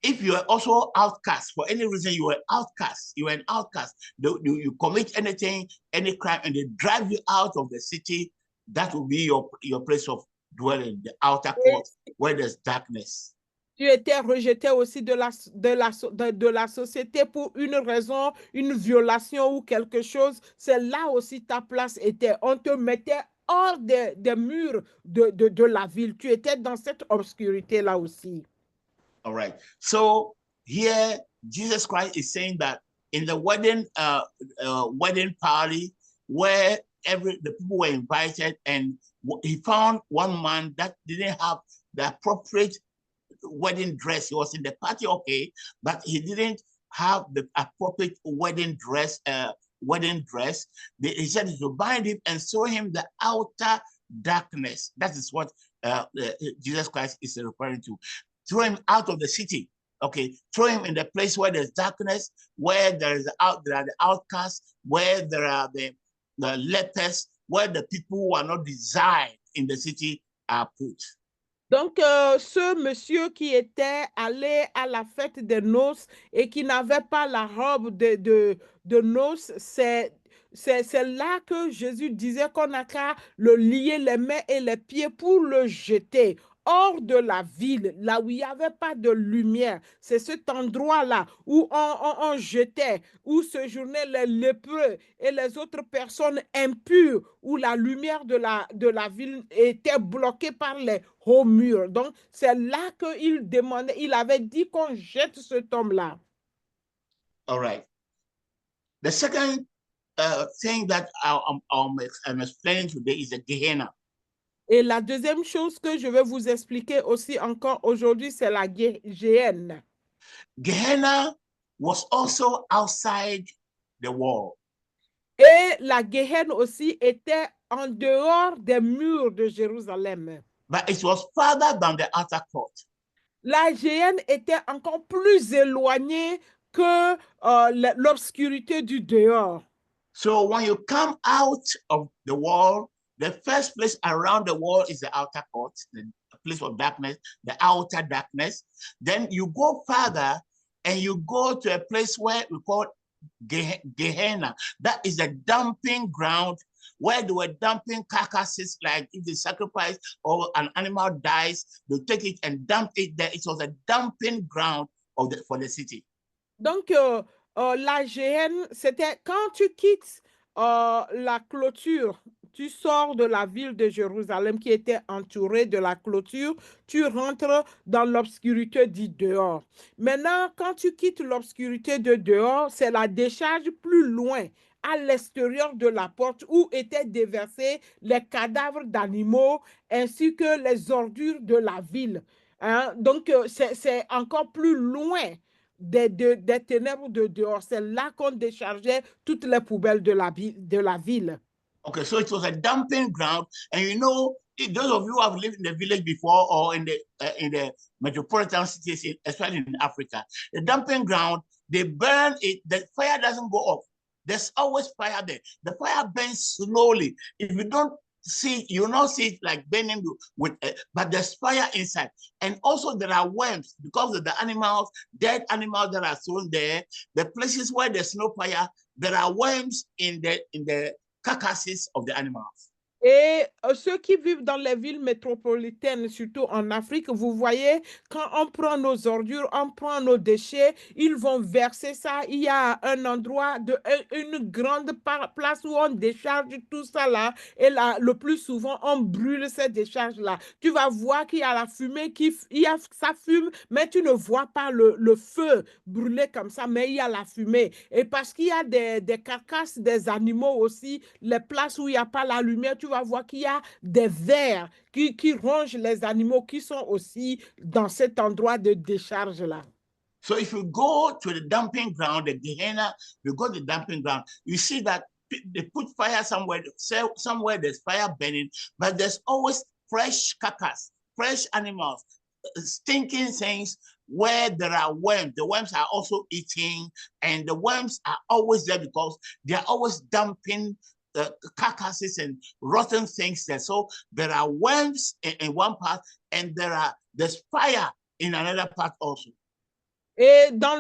If you are also outcast, for any reason you were outcast, you were an outcast, you commit anything, any crime, and they drive you out of the city, that will be your place of dwelling, the outer court, where there's darkness. Tu étais rejeté aussi de la société pour une raison, une violation ou quelque chose. C'est là aussi ta place était. On te mettait hors des murs de la ville. Tu étais dans cette obscurité-là aussi. All right. So here, Jesus Christ is saying that in the wedding party where the people were invited, and he found one man that didn't have the appropriate wedding dress. He was in the party, okay, but he didn't have the appropriate wedding dress. He said to bind him and show him the outer darkness. That is what Jesus Christ is referring to. Throw him out of the city. Okay, throw him in the place where there's darkness, where there are the outcasts, where there are the lepers, where the people who are not desired in the city are put. Donc, ce monsieur qui était allé à la fête des noces et qui n'avait pas la robe de noces, c'est là que Jésus disait qu'on n'a qu'à le lier les mains et les pieds pour le jeter hors de la ville, là où il n'y avait pas de lumière. C'est cet endroit-là où on jetait, où séjournaient les lépreux et les autres personnes impures, où la lumière de la ville était bloquée par les hauts murs. Donc, c'est là qu'il demandait, il avait dit qu'on jette cet homme-là. All right. The second thing that I'm explaining today is the Gehenna. Et la deuxième chose que je vais vous expliquer aussi encore aujourd'hui, c'est la Gehenna. Gehenna was also outside the wall. Et la Gehenna aussi était en dehors des murs de Jérusalem. But it was farther than the outer court. La Gehenna était encore plus éloignée que l'obscurité du dehors. So when you come out of the wall, the first place around the wall is the outer court, the place of darkness, the outer darkness. Then you go further and you go to a place where we call Gehenna. That is a dumping ground where they were dumping carcasses, like if they sacrifice or an animal dies, they take it and dump it there. It was a dumping ground for the city. Donc, la Gehenna, c'était quand tu quittes la clôture, tu sors de la ville de Jérusalem qui était entourée de la clôture, tu rentres dans l'obscurité du dehors. Maintenant, quand tu quittes l'obscurité de dehors, c'est la décharge plus loin, à l'extérieur de la porte où étaient déversés les cadavres d'animaux ainsi que les ordures de la ville. Hein? Donc, c'est encore plus loin des ténèbres de dehors. C'est là qu'on déchargeait toutes les poubelles de la ville. Okay, so it was a dumping ground, and you know, those of you who have lived in the village before or in the metropolitan cities, especially in Africa, the dumping ground, they burn it. The fire doesn't go off. There's always fire there. The fire burns slowly. If you don't see, you not see it like burning with, but there's fire inside. And also there are worms because of the animals, dead animals that are thrown there. The places where there's no fire, there are worms in the carcasses of the animals. Et ceux qui vivent dans les villes métropolitaines, surtout en Afrique, vous voyez, quand on prend nos ordures, on prend nos déchets, ils vont verser ça. Il y a un endroit, une grande place où on décharge tout ça là. Et là, le plus souvent, on brûle ces décharges-là. Tu vas voir qu'il y a la fumée, ça fume, mais tu ne vois pas le feu brûler comme ça, mais il y a la fumée. Et parce qu'il y a des carcasses des animaux aussi, les places où il n'y a pas la lumière, tu vas voir qu'il y a des vers qui rongent les animaux qui sont aussi dans cet endroit de décharge-là. So if you go to the dumping ground, the Gehenna, you go to the dumping ground, you see that they put fire somewhere there's fire burning, but there's always fresh carcass, fresh animals, stinking things where there are worms. The worms are also eating, and the worms are always there because they are always dumping carcasses and rotten things there. So there are worms in one part, and there's fire in another part also. Et dans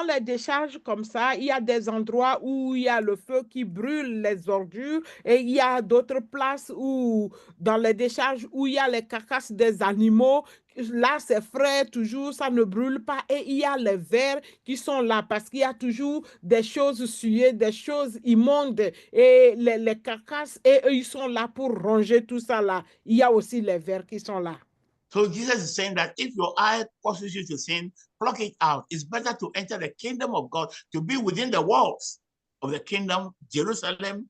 les décharges comme ça, il y a des endroits où il y a le feu qui brûle les ordures, et il y a d'autres places où, dans les décharges, où il y a les carcasses des animaux. Là, c'est frais, toujours, ça ne brûle pas. Et il y a les vers qui sont là parce qu'il y a toujours des choses souillées, des choses immondes. Et les carcasses, et eux, ils sont là pour ranger tout ça là. Il y a aussi les vers qui sont là. So Jesus is saying that if your eye causes you to sin, pluck it out. It's better to enter the kingdom of God, to be within the walls of the kingdom, Jerusalem,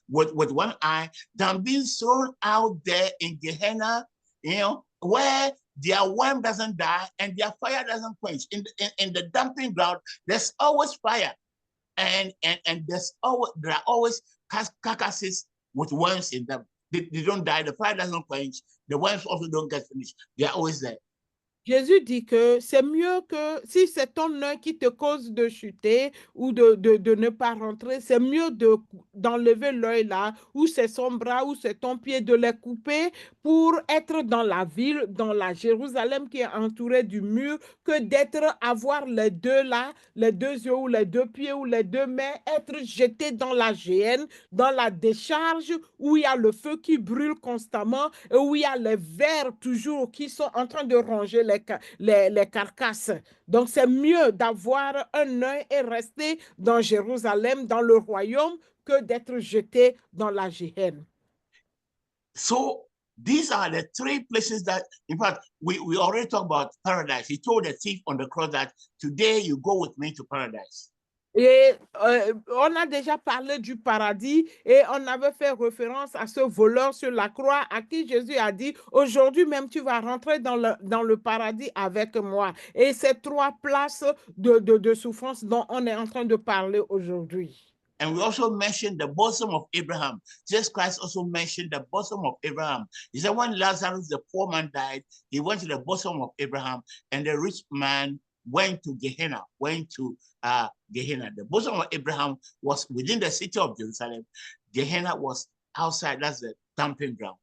with one eye, than being thrown out there in Gehenna, where their worm doesn't die and their fire doesn't quench. In the dumping ground, there's always fire, and there are always carcasses with worms in them. They don't die, the fire doesn't quench, the worms also don't get finished. They're always there. Jésus dit que c'est mieux que si c'est ton œil qui te cause de chuter ou de ne pas rentrer, c'est mieux d'enlever l'œil là, ou c'est son bras, ou c'est ton pied, de les couper pour être dans la ville, dans la Jérusalem qui est entourée du mur, que avoir les deux là, les deux yeux ou les deux pieds ou les deux mains, être jeté dans la géhenne, dans la décharge où il y a le feu qui brûle constamment et où il y a les vers toujours qui sont en train de ronger les carcasses. Donc, c'est mieux d'avoir un œil et rester dans Jérusalem, dans le royaume, que d'être jeté dans la géhenne. So, these are the three places that, in fact, we already talked about paradise. He told the thief on the cross that today you go with me to paradise. Et on a déjà parlé du paradis et on avait fait référence à ce voleur sur la croix à qui Jésus a dit, aujourd'hui même tu vas rentrer dans le paradis avec moi. Et ces trois places de souffrance dont on est en train de parler aujourd'hui. And we also mentioned the bosom of Abraham. Jesus Christ also mentioned the bosom of Abraham. He said when Lazarus, the poor man, died, he went to the bosom of Abraham, and the rich man went to Gehenna, Gehenna. The bosom of Abraham was within the city of Jerusalem. Gehenna was outside, that's the dumping ground.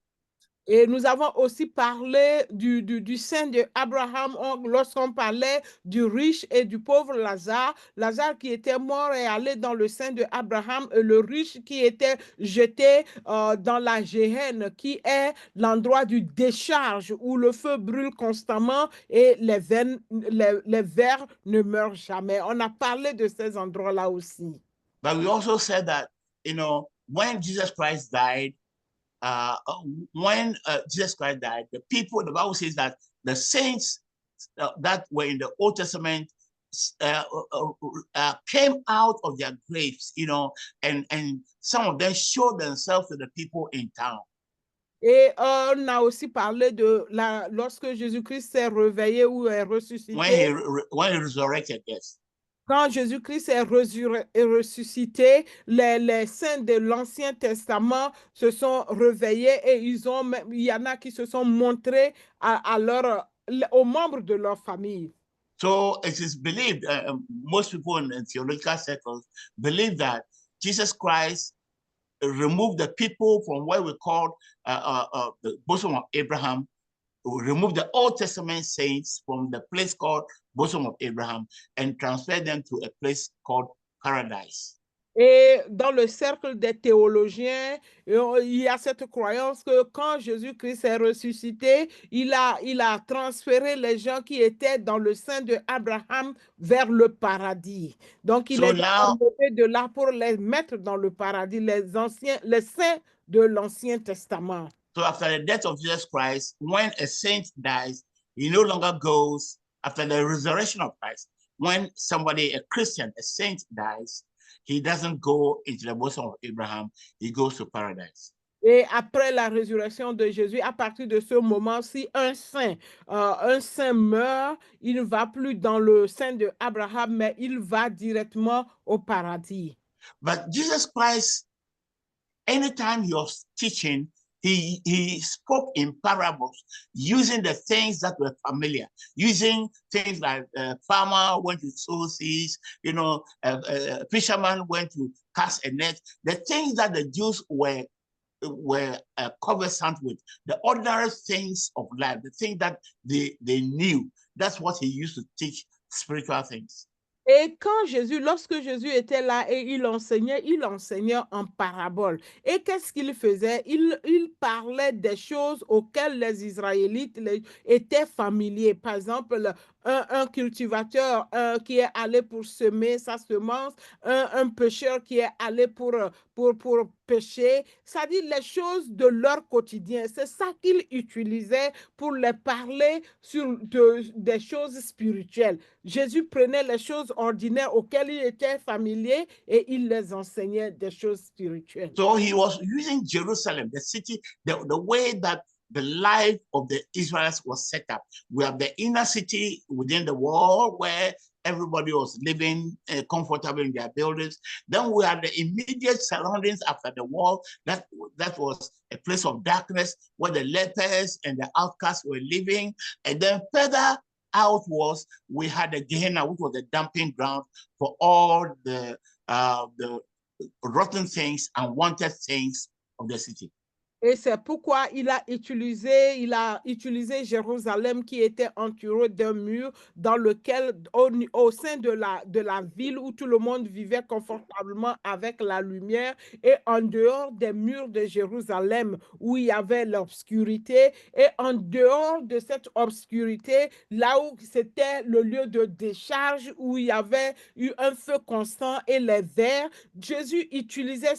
Et nous avons aussi parlé du sein de Abraham lorsqu'on parlait du riche et du pauvre Lazare. Lazare qui était mort et allé dans le sein de Abraham, et le riche qui était jeté dans la géhenne, qui est l'endroit du décharge où le feu brûle constamment et les vers ne meurent jamais. On a parlé de ces endroits-là aussi. But we also said that, when Jesus Christ died, Jesus Christ died, the Bible says that the saints that were in the Old Testament came out of their graves, and some of them showed themselves to the people in town. Et on a aussi parlé de lorsque Jésus-Christ s'est réveillé ou est ressuscité. When he resurrected, yes. Quand Jésus-Christ est ressuscité, les saints de l'Ancien Testament se sont réveillés et il y en a qui se sont montrés aux membres de leur famille. So it is believed, most people in theological circles believe that Jesus Christ removed the people from what we call the bosom of Abraham, remove the Old Testament saints from the place called bosom of Abraham and transfer them to a place called paradise. Et dans le cercle des théologiens, il y a cette croyance que quand Jésus-Christ est ressuscité, il a transféré les gens qui étaient dans le sein de Abraham vers le paradis. Donc, il est enlevé de là pour les mettre dans le paradis, les saints de l'Ancien Testament. So after the death of Jesus Christ, when a saint dies, he no longer goes after the resurrection of Christ. When somebody, a Christian, a saint dies, he doesn't go into the bosom of Abraham, he goes to paradise. Et après la résurrection de Jésus, à partir de ce moment, si un saint meurt, il ne va plus dans le sein de Abraham, mais il va directement au paradis. But Jesus Christ, anytime he was teaching, he spoke in parables, using the things that were familiar, using things like farmer went to sow seeds, fisherman went to cast a net, the things that the Jews were conversant with, the ordinary things of life, the things that they knew. That's what he used to teach, spiritual things. Et lorsque Jésus était là et il enseignait en parabole. Et qu'est-ce qu'il faisait? Il parlait des choses auxquelles les Israélites étaient familiers. Par exemple, un cultivateur qui est allé pour semer sa semence, un pêcheur qui est allé pour pêcher, ça dit les choses de leur quotidien. C'est ça qu'il utilisait pour les parler des choses spirituelles. Jésus prenait les choses ordinaires auxquelles il était familier et il les enseignait des choses spirituelles. So he was using Jerusalem, the city, the way that the life of the Israelites was set up. We have the inner city within the wall where everybody was living comfortable in their buildings. Then we had the immediate surroundings after the wall. That was a place of darkness where the lepers and the outcasts were living. And then further out we had the Gehenna, which was the dumping ground for all the rotten things and wanted things of the city. Et c'est pourquoi il a utilisé Jérusalem qui était entouré d'un mur dans lequel, au sein de la ville où tout le monde vivait confortablement avec la lumière, et en dehors des murs de Jérusalem où il y avait l'obscurité, et en dehors de cette obscurité, là où c'était le lieu de décharge, où il y avait eu un feu constant et les vers, Jésus utilisait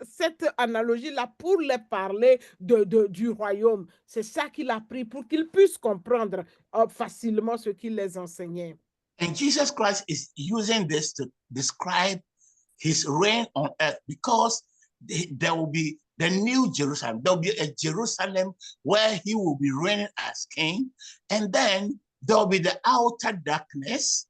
cette analogie là pour les parler du royaume. C'est ça qu'il a pris pour qu'ils puissent comprendre facilement ce qu'il les enseignait. And Jesus Christ is using this to describe his reign on earth, because there will be the new Jerusalem. There will be a Jerusalem where he will be reigning as king, and then there will be the outer darkness,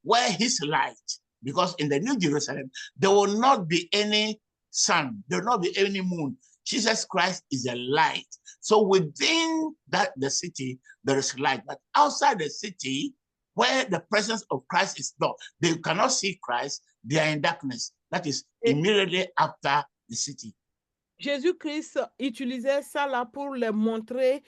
where his light, because in the new Jerusalem there will not be any sun, there will not be any moon. Jesus Christ is a light. So within the city, there is light. But outside the city, where the presence of Christ is not, they cannot see Christ, they are in darkness. That is immediately after the city. Jésus-Christ utilisait ça là pour les montrer,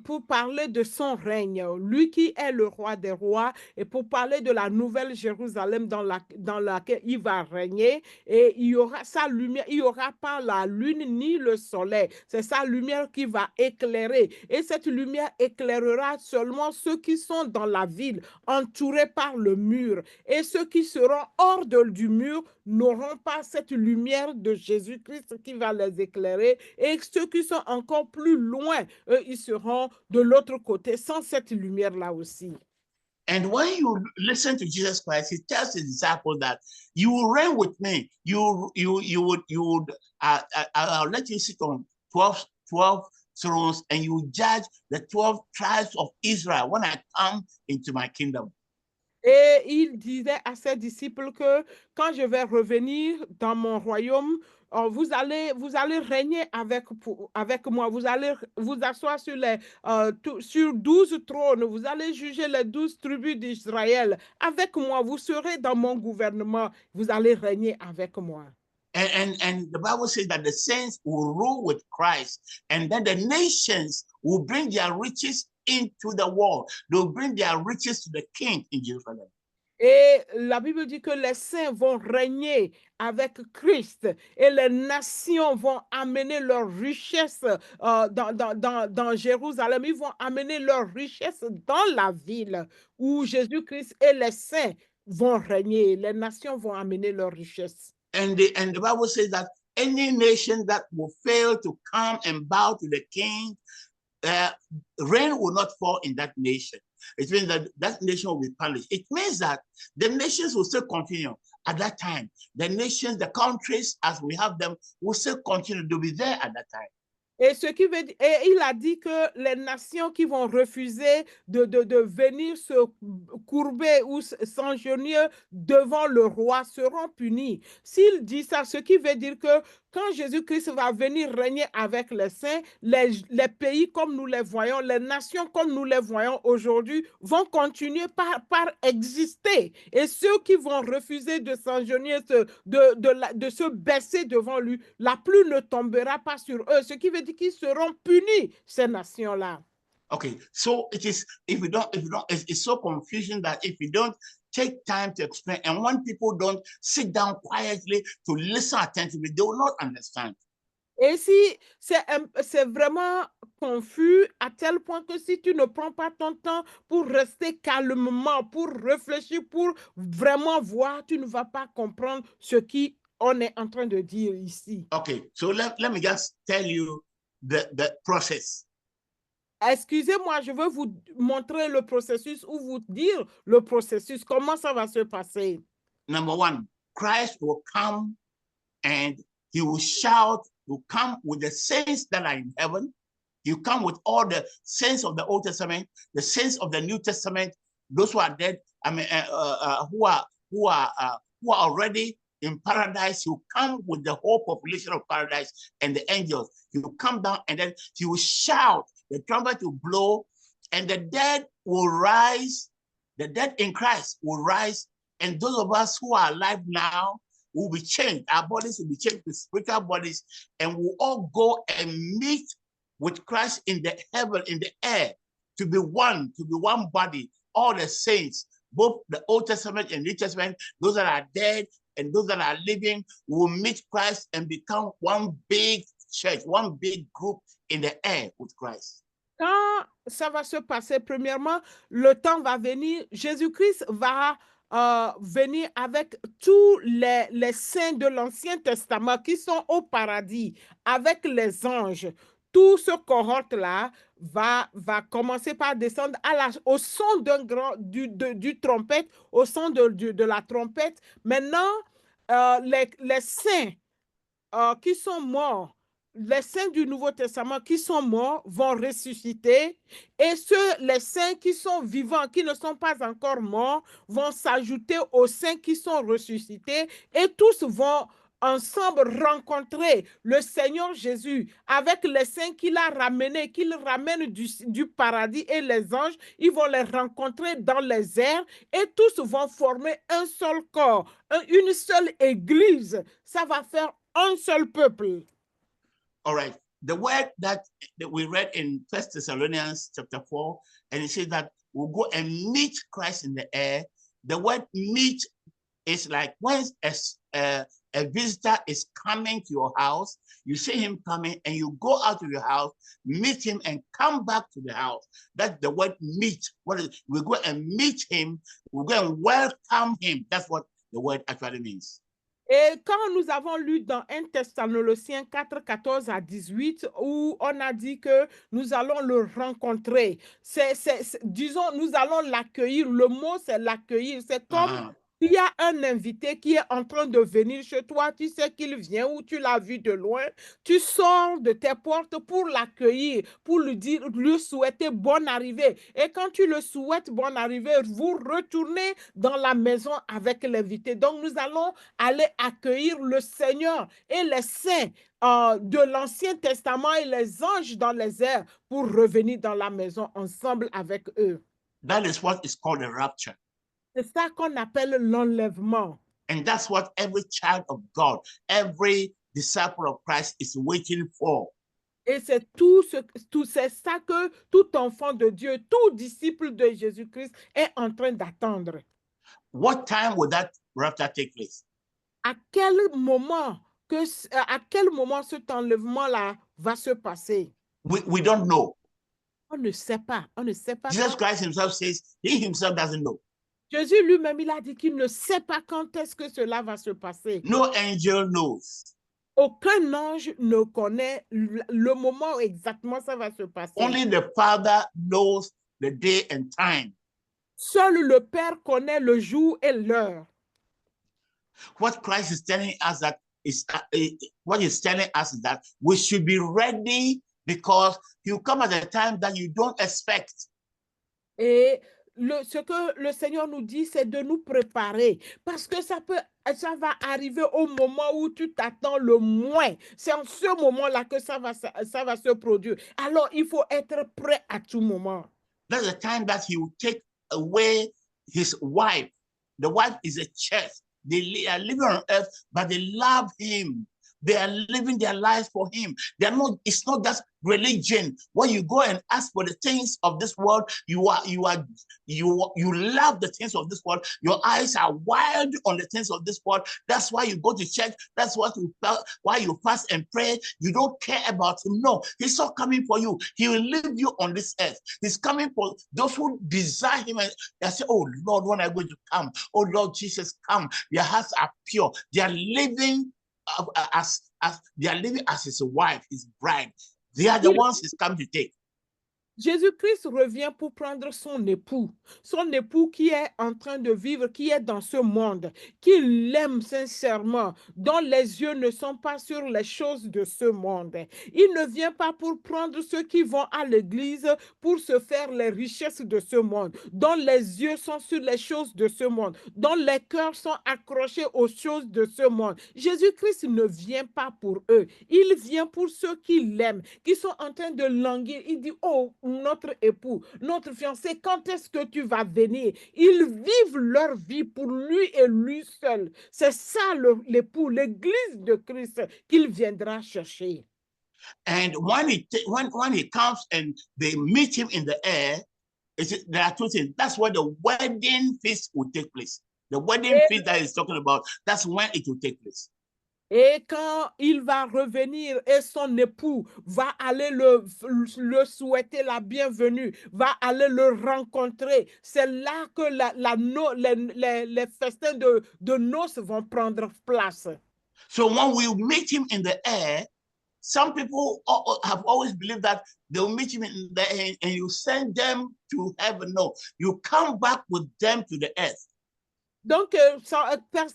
pour parler de son règne, lui qui est le roi des rois, et pour parler de la nouvelle Jérusalem dans laquelle il va régner, et il y aura sa lumière, il n'y aura pas la lune ni le soleil, c'est sa lumière qui va éclairer, et cette lumière éclairera seulement ceux qui sont dans la ville, entourés par le mur, et ceux qui seront hors du mur n'auront pas cette lumière de Jésus-Christ qui va les éclairer, et ceux qui sont encore plus loin, eux, ils seront de l'autre côté sans cette lumière-là aussi. And when you listen to Jesus Christ, he tells his disciples that you will reign with me. I'll let you sit on 12 thrones, and you judge the 12 tribes of Israel when I come into my kingdom. Et il disait à ses disciples que quand je vais revenir dans mon royaume, vous allez régner avec moi. Vous allez vous asseoir sur 12 trônes. Vous allez juger les 12 tribus d'Israël. Avec moi, vous serez dans mon gouvernement. Vous allez régner avec moi. And the Bible says that the saints will rule with Christ, and then the nations will bring their riches into the world. They'll bring their riches to the king in Jerusalem. Et la Bible dit que les saints vont régner avec Christ et les nations vont amener leur richesse dans Jérusalem. Ils vont amener leur richesse dans la ville où Jésus-Christ et les saints vont régner. Les nations vont amener leur richesse. And the Bible says that any nation that will fail to come and bow to the king, rain will not fall in that nation. It means that that nation will be punished. It means that the nations will still continue. At that time, the nations, the countries, as we have them, will still continue to be there at that time. Et il a dit que les nations qui vont refuser de venir se courber ou s'engenouiller devant le roi seront punis. S'il dit ça, ce qui veut dire que quand Jésus-Christ va venir régner avec les saints, les pays comme nous les voyons, les nations comme nous les voyons aujourd'hui vont continuer par exister. Et ceux qui vont refuser de s'engenouiller, de se baisser devant lui, la pluie ne tombera pas sur eux. Ce qui veut dire qu'ils seront punis, ces nations-là. Okay, so it's so confusing that if you don't take time to explain, and when people don't sit down quietly to listen attentively, they will not understand. Et si c'est vraiment confus à tel point que si tu ne prends pas ton temps pour rester calmement, pour réfléchir, pour vraiment voir, tu ne vas pas comprendre ce qu'on est en train de dire ici. Okay, so let me just tell you the process. Excusez-moi, je veux vous montrer le processus ou vous dire le processus, comment ça va se passer. Number one, Christ will come and he will shout, will come with the saints that are in heaven. You come with all the saints of the Old Testament, the saints of the New Testament, those who are dead, who are already in paradise. You come with the whole population of paradise and the angels. He will come down and then he will shout, the trumpet will blow, and the dead will rise. The dead in Christ will rise, and those of us who are alive now will be changed. Our bodies will be changed to spiritual bodies, and we'll all go and meet with Christ in the heaven, in the air, to be one body. All the saints, both the Old Testament and New Testament, those that are dead and those that are living, will meet Christ and become one big church, one big group in the air with Christ. Quand ça va se passer, premièrement, le temps va venir, Jésus-Christ va venir avec tous les saints de l'Ancien Testament qui sont au paradis, avec les anges. Tout ce cohorte-là va commencer par descendre au son du trompette, au son de la trompette. Maintenant, les saints qui sont morts, les saints du Nouveau Testament qui sont morts vont ressusciter, et les saints qui sont vivants, qui ne sont pas encore morts, vont s'ajouter aux saints qui sont ressuscités, et tous vont ensemble rencontrer le Seigneur Jésus avec les saints qu'il a ramenés, qu'il ramène du paradis, et les anges, ils vont les rencontrer dans les airs, et tous vont former un seul corps, une seule église. Ça va faire un seul peuple. All right. The word that we read in 1 Thessalonians chapter 4, and it says that we'll go and meet Christ in the air. The word meet is like when a visitor is coming to your house, you see him coming and you go out of your house, meet him and come back to the house. That's the word meet. We go and meet him, we go and welcome him. That's what the word actually means. Et quand nous avons lu dans 1 Thessaloniciens 4, 14 à 18, où on a dit que nous allons le rencontrer, disons, nous allons l'accueillir. Le mot, c'est l'accueillir. C'est comme il y a un invité qui est en train de venir chez toi, tu sais qu'il vient ou tu l'as vu de loin, tu sors de tes portes pour l'accueillir, pour lui dire, lui souhaiter bonne arrivée. Et quand tu le souhaites bonne arrivée, vous retournez dans la maison avec l'invité. Donc, nous allons aller accueillir le Seigneur et les saints de l'Ancien Testament et les anges dans les airs pour revenir dans la maison ensemble avec eux. That is what is called a rapture. C'est ça qu'on appelle l'enlèvement. And that's what every child of God, every disciple of Christ is waiting for. Et c'est c'est ça que tout enfant de Dieu, tout disciple de Jésus-Christ est en train d'attendre. What time will that rapture take place? À quel moment cet enlèvement-là va se passer? We don't know. On ne sait pas. On ne sait pas. Jesus Christ himself says he himself doesn't know. Jésus lui-même, il a dit qu'il ne sait pas quand est-ce que cela va se passer. No angel knows. Aucun ange ne connaît le moment exactement ça va se passer. Only the Father knows the day and time. Seul le Père connaît le jour et l'heure. What Christ is telling us what he's telling us is that we should be ready because he'll come at a time that you don't expect. Et ce que le Seigneur nous dit, c'est de nous préparer parce que ça va arriver au moment où tu t'attends le moins. C'est en ce moment-là que ça va se produire. Alors, il faut être prêt à tout moment. That's the time that he will take away his wife. The wife is a church. They are living on earth, but they love him. They are living their lives for him. It's not just religion. When you go and ask for the things of this world, you love the things of this world. Your eyes are wild on the things of this world. That's why you go to church. That's why you fast and pray. You don't care about him. No, he's not coming for you. He will leave you on this earth. He's coming for those who desire him and they say, oh Lord, when are you going to come? Oh Lord Jesus, come. Their hearts are pure. They are living as his wife, his bride. They are the ones he's come to take. Jésus-Christ revient pour prendre son époux qui est en train de vivre, qui est dans ce monde, qui l'aime sincèrement, dont les yeux ne sont pas sur les choses de ce monde. Il ne vient pas pour prendre ceux qui vont à l'église pour se faire les richesses de ce monde, dont les yeux sont sur les choses de ce monde, dont les cœurs sont accrochés aux choses de ce monde. Jésus-Christ ne vient pas pour eux. Il vient pour ceux qui l'aiment, qui sont en train de languir. Il dit, oh, notre époux, notre fiancé, quand est-ce que tu vas venir? Ils vivent leur vie pour lui et lui seul. C'est ça l'époux, l'église de Christ qu'il viendra chercher. And when he comes and they meet him in the air, there are two things. That's where the wedding feast will take place. The wedding feast that he's talking about, that's when it will take place. Et quand il va revenir et son époux va aller le souhaiter la bienvenue, va aller le rencontrer, c'est là que les festins de noces vont prendre place. So when we meet him in the air, some people have always believed that they'll meet him in the air and you send them to heaven. No, you come back with them to the earth. Donc,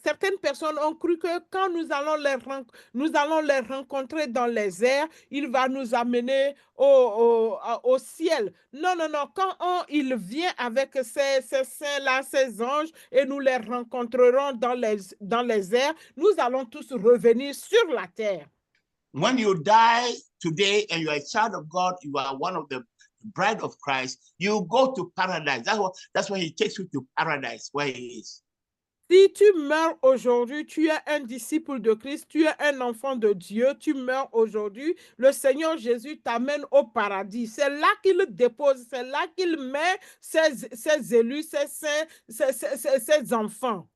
certaines personnes ont cru que quand nous allons les rencontrer dans les airs, il va nous amener au ciel. Non, non, non. Quand il vient avec ces saints-là, ces anges, et nous les rencontrerons dans les airs, nous allons tous revenir sur la terre. When you die today and you are a child of God, you are one of the bride of Christ, you go to paradise. That's why he takes you to paradise, where he is. Si tu meurs aujourd'hui, tu es un disciple de Christ, tu es un enfant de Dieu, tu meurs aujourd'hui, le Seigneur Jésus t'amène au paradis. C'est là qu'il dépose, c'est là qu'il met ses élus, ses saints, ses enfants.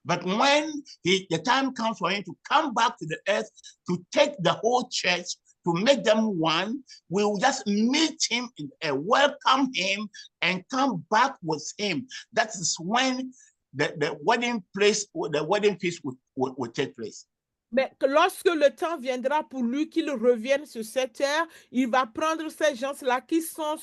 But when the time comes for him to come back to the earth, to take the whole church, to make them one, we will just meet him, welcome him, and come back with him. That is when the wedding place, the wedding feast would take place. Mais que lorsque le temps viendra pour lui qu'il revienne sur cette terre, il va prendre ces gens-là qui sont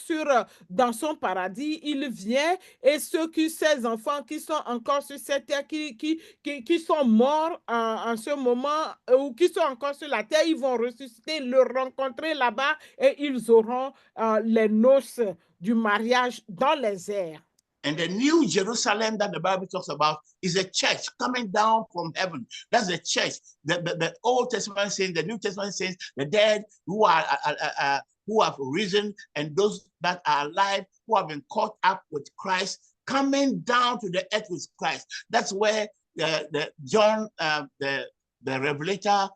dans son paradis, il vient, et ces enfants qui sont encore sur cette terre, qui sont morts en ce moment, ou qui sont encore sur la terre, ils vont ressusciter, le rencontrer là-bas, et ils auront les noces du mariage dans les airs. And the New Jerusalem that the Bible talks about is a church coming down from heaven. That's the church. The Old Testament saints, the New Testament saints, the dead who have risen, and those that are alive who have been caught up with Christ, coming down to the earth with Christ. That's where John, the Revelator,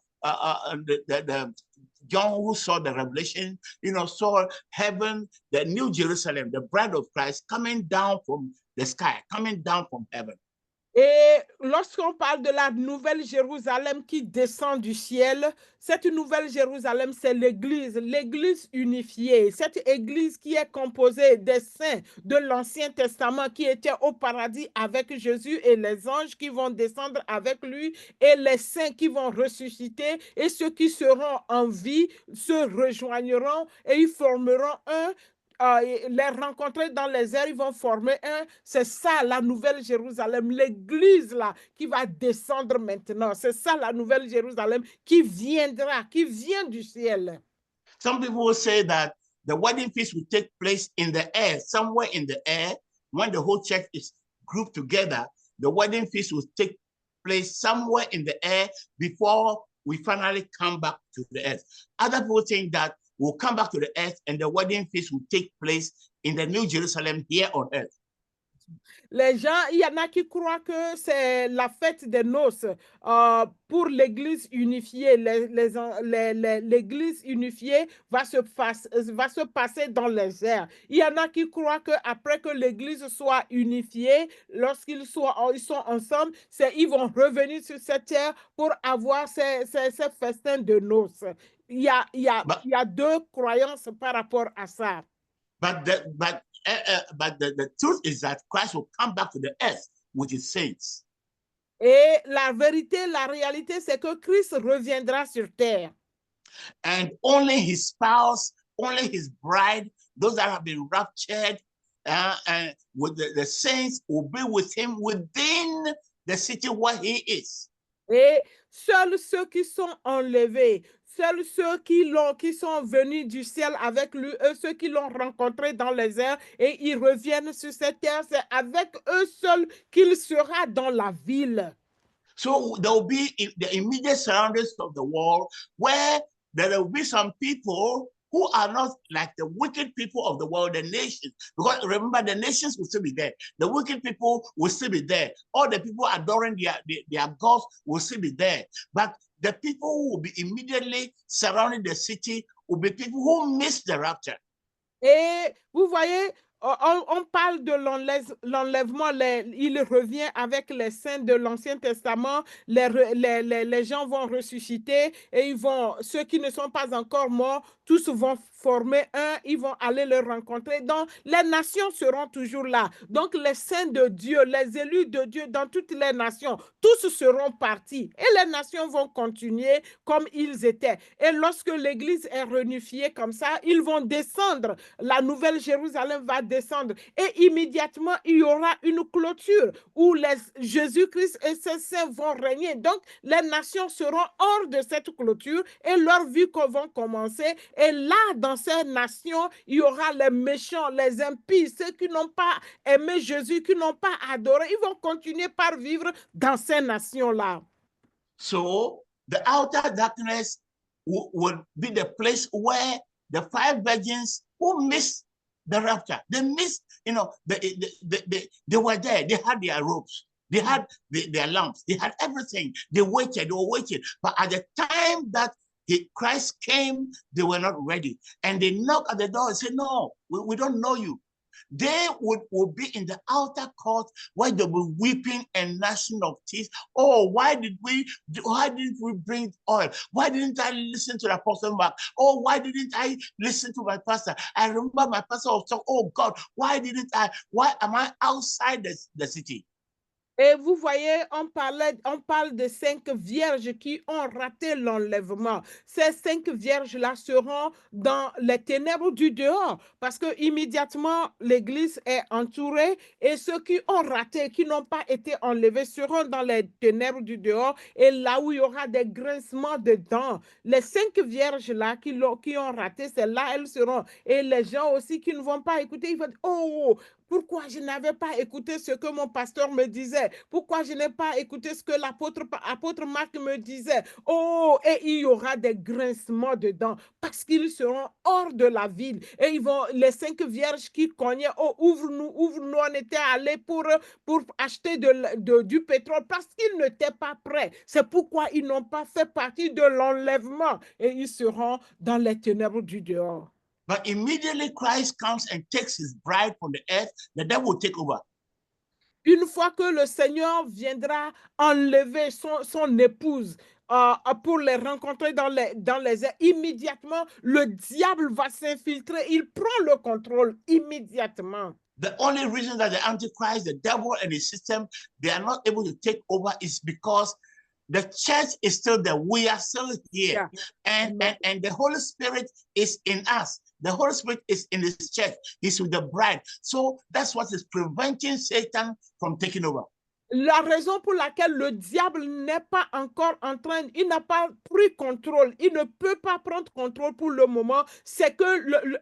John, who saw the revelation, saw heaven, the New Jerusalem, the bride of Christ, coming down from the sky, coming down from heaven. Et lorsqu'on parle de la nouvelle Jérusalem qui descend du ciel, cette nouvelle Jérusalem, c'est l'église unifiée. Cette église qui est composée des saints de l'Ancien Testament qui étaient au paradis avec Jésus, et les anges qui vont descendre avec lui, et les saints qui vont ressusciter, et ceux qui seront en vie se rejoigneront et ils formeront les rencontrer dans les airs, ils vont former un. C'est ça la nouvelle Jérusalem, l'église là qui va descendre maintenant. C'est ça la nouvelle Jérusalem qui vient du ciel. Some people will say that the wedding feast will take place in the air, somewhere in the air. When the whole church is grouped together, the wedding feast will take place somewhere in the air before we finally come back to the earth. Other people think that we'll come back to the earth and the wedding feast will take place in the New Jerusalem here on earth. Les gens, il y en a qui croient que c'est la fête des noces pour l'église unifiée. L'église unifiée va se passer dans les airs. Il y en a qui croient qu'après que l'église soit unifiée, lorsqu'ils sont ensemble, ils vont revenir sur cette terre pour avoir ces festins de noces. Il y a deux croyances par rapport à ça. But the truth is that Christ will come back to the earth with his saints. Et la vérité, la réalité, c'est que Christ reviendra sur terre. And only his spouse, only his bride, those that have been raptured, and with the saints will be with him within the city where he is. Et seuls ceux qui sont enlevés, seuls ceux qui sont venus du ciel avec lui, eux, ceux qui l'ont rencontré dans les airs, et ils reviennent sur cette terre, c'est avec eux seuls qu'il sera dans la ville. So there will be the immediate surroundings of the world where there will be some people who are not like the wicked people of the world, the nations. Because remember, the nations will still be there. The wicked people will still be there. All the people adoring their gods will still be there. But the people who will be immediately surrounding the city will be people who miss the rapture. Et vous voyez, on parle de l'enlèvement, il revient avec les saints de l'Ancien Testament, les gens vont ressusciter et ceux qui ne sont pas encore morts, tous vont former un, ils vont aller le rencontrer. Donc, les nations seront toujours là. Donc, les saints de Dieu, les élus de Dieu dans toutes les nations, tous seront partis. Et les nations vont continuer comme ils étaient. Et lorsque l'Église est réunifiée comme ça, ils vont descendre. La nouvelle Jérusalem va descendre. Et immédiatement, il y aura une clôture où Jésus-Christ et ses saints vont régner. Donc, les nations seront hors de cette clôture et leur vie vont commencer. Et là, dans ces nations, il y aura les méchants, les impies, ceux qui n'ont pas aimé Jésus, qui n'ont pas adoré. Ils vont continuer par vivre dans ces nations-là. So, the outer darkness would be the place where the 5 virgins who missed the rapture, they missed, they were there, they had their robes, they had their lamps, they had everything, they were waiting. But at the time that Christ came, they were not ready. And they knocked at the door and said, no, we don't know you. They would be in the outer court where they were weeping and gnashing of teeth. Oh, why didn't we bring oil? Why didn't I listen to the apostle Mark? Oh, why didn't I listen to my pastor? I remember my pastor was talking, oh God, why am I outside the city? Et vous voyez, on parle de 5 vierges qui ont raté l'enlèvement. Ces 5 vierges-là seront dans les ténèbres du dehors parce que immédiatement l'église est entourée et ceux qui ont raté, qui n'ont pas été enlevés seront dans les ténèbres du dehors et là où il y aura des grincements de dents. Les 5 vierges-là qui ont raté, c'est là elles seront. Et les gens aussi qui ne vont pas écouter, ils vont dire, oh, pourquoi je n'avais pas écouté ce que mon pasteur me disait? Pourquoi je n'ai pas écouté ce que l'apôtre Marc me disait? Oh, et il y aura des grincements dedans parce qu'ils seront hors de la ville. Et ils vont, les 5 vierges qui cognaient, oh, ouvre-nous, ouvre-nous. On était allés pour acheter du pétrole parce qu'ils n'étaient pas prêts. C'est pourquoi ils n'ont pas fait partie de l'enlèvement et ils seront dans les ténèbres du dehors. But immediately Christ comes and takes his bride from the earth, the devil will take over. Une fois que le Seigneur viendra enlever son épouse pour les rencontrer dans les airs, immédiatement, le diable va s'infiltrer. Il prend le contrôle immédiatement. The only reason that the Antichrist, the devil and his system, they are not able to take over is because the church is still there. We are still here. Yeah. And the Holy Spirit is in us. The Holy Spirit is in his church. He's with the bride. So that's what is preventing Satan from taking over. La raison pour laquelle le diable n'est pas encore en train, il n'a pas pris contrôle, il ne peut pas prendre contrôle pour le moment, c'est que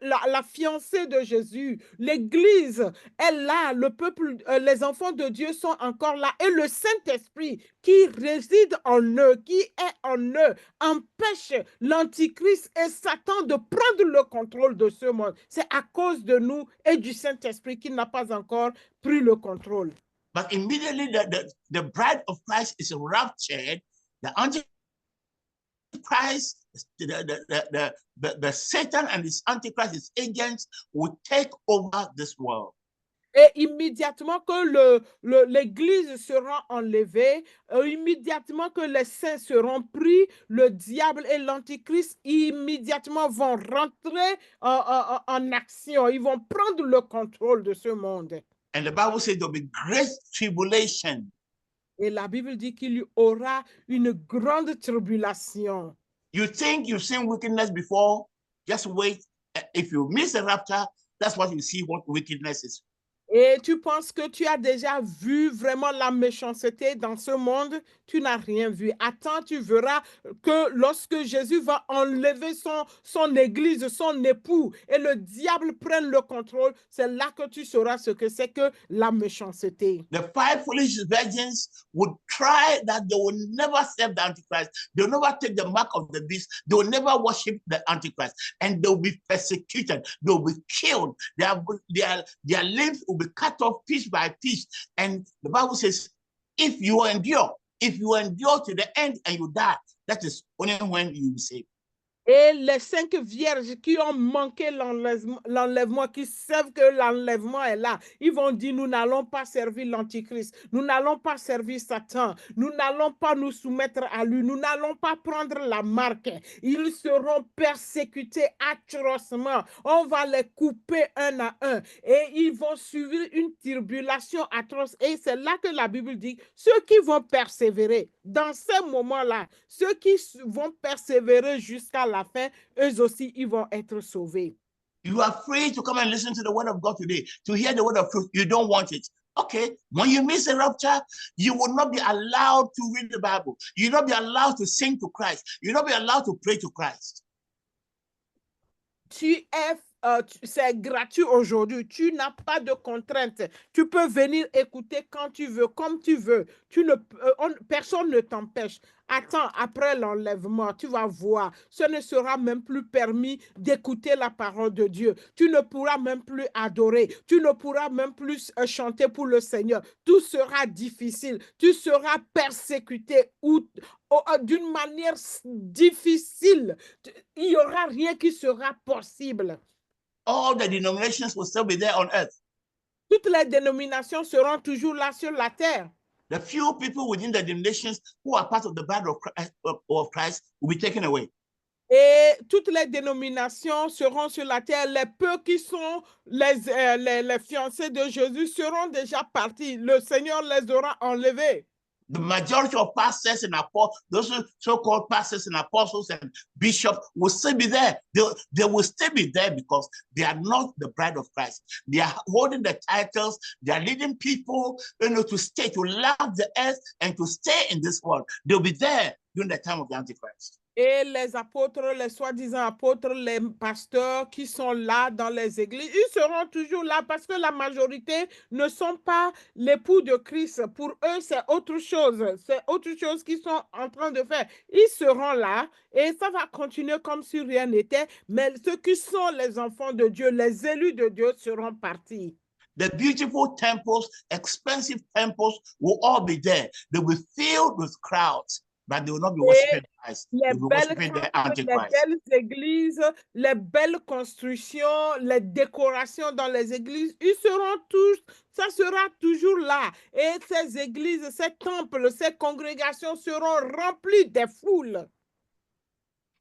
la fiancée de Jésus, l'Église est là, le peuple, les enfants de Dieu sont encore là et le Saint-Esprit qui réside en eux, qui est en eux, empêche l'Antichrist et Satan de prendre le contrôle de ce monde. C'est à cause de nous et du Saint-Esprit qui n'a pas encore pris le contrôle. But immediately the bride of Christ is raptured, the Antichrist, the Satan and his Antichrist, his agents, will take over this world. Et immédiatement que l'Église sera enlevée, immédiatement que les saints seront pris, le diable et l'Antichrist immédiatement vont rentrer en action. Ils vont prendre le contrôle de ce monde. And the Bible says there'll be great tribulation. Et la Bible dit qu'il y aura une grande tribulation. You think you've seen wickedness before? Just wait. If you miss the rapture, that's what you see what wickedness is. Et tu penses que tu as déjà vu vraiment la méchanceté dans ce monde? Tu n'as rien vu. Attends, tu verras que lorsque Jésus va enlever son église, son époux, et le diable prenne le contrôle, c'est là que tu sauras ce que c'est que la méchanceté. The 5 foolish virgins would try that they will never serve the Antichrist. They will never take the mark of the beast. They will never worship the Antichrist. And they will be persecuted. They will be killed. Their limbs will be cut off piece by piece. And the Bible says, if you endure to the end and you die, that is only when you will be saved. Et les 5 vierges qui ont manqué l'enlèvement, qui savent que l'enlèvement est là, ils vont dire, nous n'allons pas servir l'Antichrist, nous n'allons pas servir Satan, nous n'allons pas nous soumettre à lui, nous n'allons pas prendre la marque. Ils seront persécutés atrocement. On va les couper un à un et ils vont subir une tribulation atroce. Et c'est là que la Bible dit, ceux qui vont persévérer dans ces moments-là, ceux qui vont persévérer jusqu'à la fin, eux aussi, ils vont être sauvés. You are free to come and listen to the word of God today, to hear the word of truth. You don't want it. Okay, when you miss a rapture, you will not be allowed to read the Bible. You will not be allowed to sing to Christ. You will not be allowed to pray to Christ. C'est gratuit aujourd'hui. Tu n'as pas de contraintes. Tu peux venir écouter quand tu veux, comme tu veux. Personne ne t'empêche. Attends, après l'enlèvement, tu vas voir. Ce ne sera même plus permis d'écouter la parole de Dieu. Tu ne pourras même plus adorer. Tu ne pourras même plus chanter pour le Seigneur. Tout sera difficile. Tu seras persécuté d'une manière difficile. Il n'y aura rien qui sera possible. All the denominations will still be there on earth. Toutes les dénominations seront toujours là sur la terre. The few people within the denominations who are part of the body of Christ will be taken away. Et toutes les dénominations seront sur la terre. Les peu qui sont les fiancés de Jésus seront déjà partis. Le Seigneur les aura enlevés. The majority of pastors and apostles, those so-called pastors and apostles and bishops will still be there. They will still be there because they are not the bride of Christ. They are holding the titles. They are leading people, to stay, to love the earth and to stay in this world. They'll be there during the time of the Antichrist. Et les apôtres, les soi-disant apôtres, les pasteurs qui sont là dans les églises, ils seront toujours là parce que la majorité ne sont pas l'époux de Christ. Pour eux, c'est autre chose. C'est autre chose qu'ils sont en train de faire. Ils seront là et ça va continuer comme si rien n'était. Mais ceux qui sont les enfants de Dieu, les élus de Dieu seront partis. The beautiful temples, expensive temples will all be there. They will be filled with crowds. But they will not be worshiping Christ. They will be worshiping the Antichrist. Les belles églises, les belles constructions, les décorations dans les églises, ils seront tous, ça sera toujours là. Et ces églises, ces temples, ces congrégations seront remplies des foules.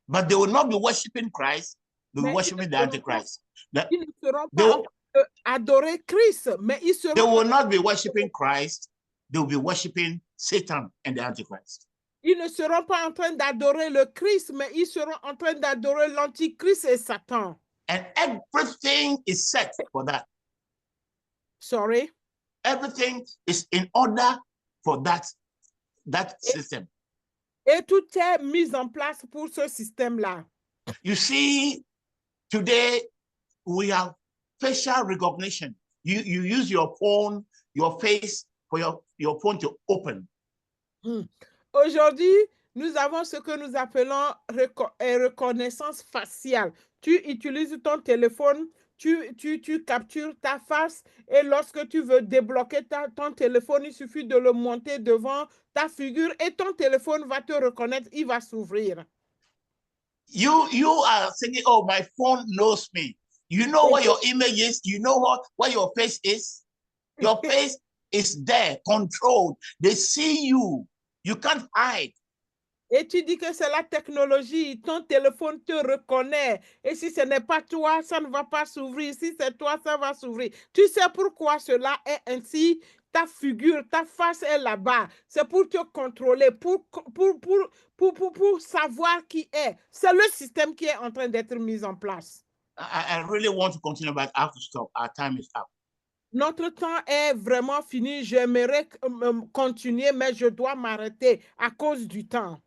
But they will not be worshiping Christ. They will be worshiping the Antichrist. Ils ne seront pas adorer Christ, mais ils seront. They will not be worshiping Christ. They will be worshiping Satan and the Antichrist. Ils ne seront pas en train d'adorer le Christ, mais ils seront en train d'adorer l'Antichrist et Satan. And everything is set for that. Sorry? Everything is in order for that system. Et tout est mis en place pour ce système-là. You see, today we have facial recognition. You use your phone, your face for your phone to open. Aujourd'hui, nous avons ce que nous appelons reconnaissance faciale. Tu utilises ton téléphone, tu captures ta face et lorsque tu veux débloquer ton téléphone, il suffit de le monter devant ta figure et ton téléphone va te reconnaître, il va s'ouvrir. You are thinking, oh, my phone knows me. You know what your image is. You know what your face is. Your face is there, controlled. They see you. You can't hide. Et tu dis que c'est la technologie, ton téléphone te reconnaît. Et si ce n'est pas toi, ça ne va pas s'ouvrir. Si c'est toi, ça va s'ouvrir. Tu sais pourquoi cela est ainsi? Ta figure, ta face est là-bas. C'est pour te contrôler, pour savoir qui est. C'est le système qui est en train d'être mis en place. I really want to continue, but I have to stop. Our time is up. Notre temps est vraiment fini. J'aimerais continuer, mais je dois m'arrêter à cause du temps.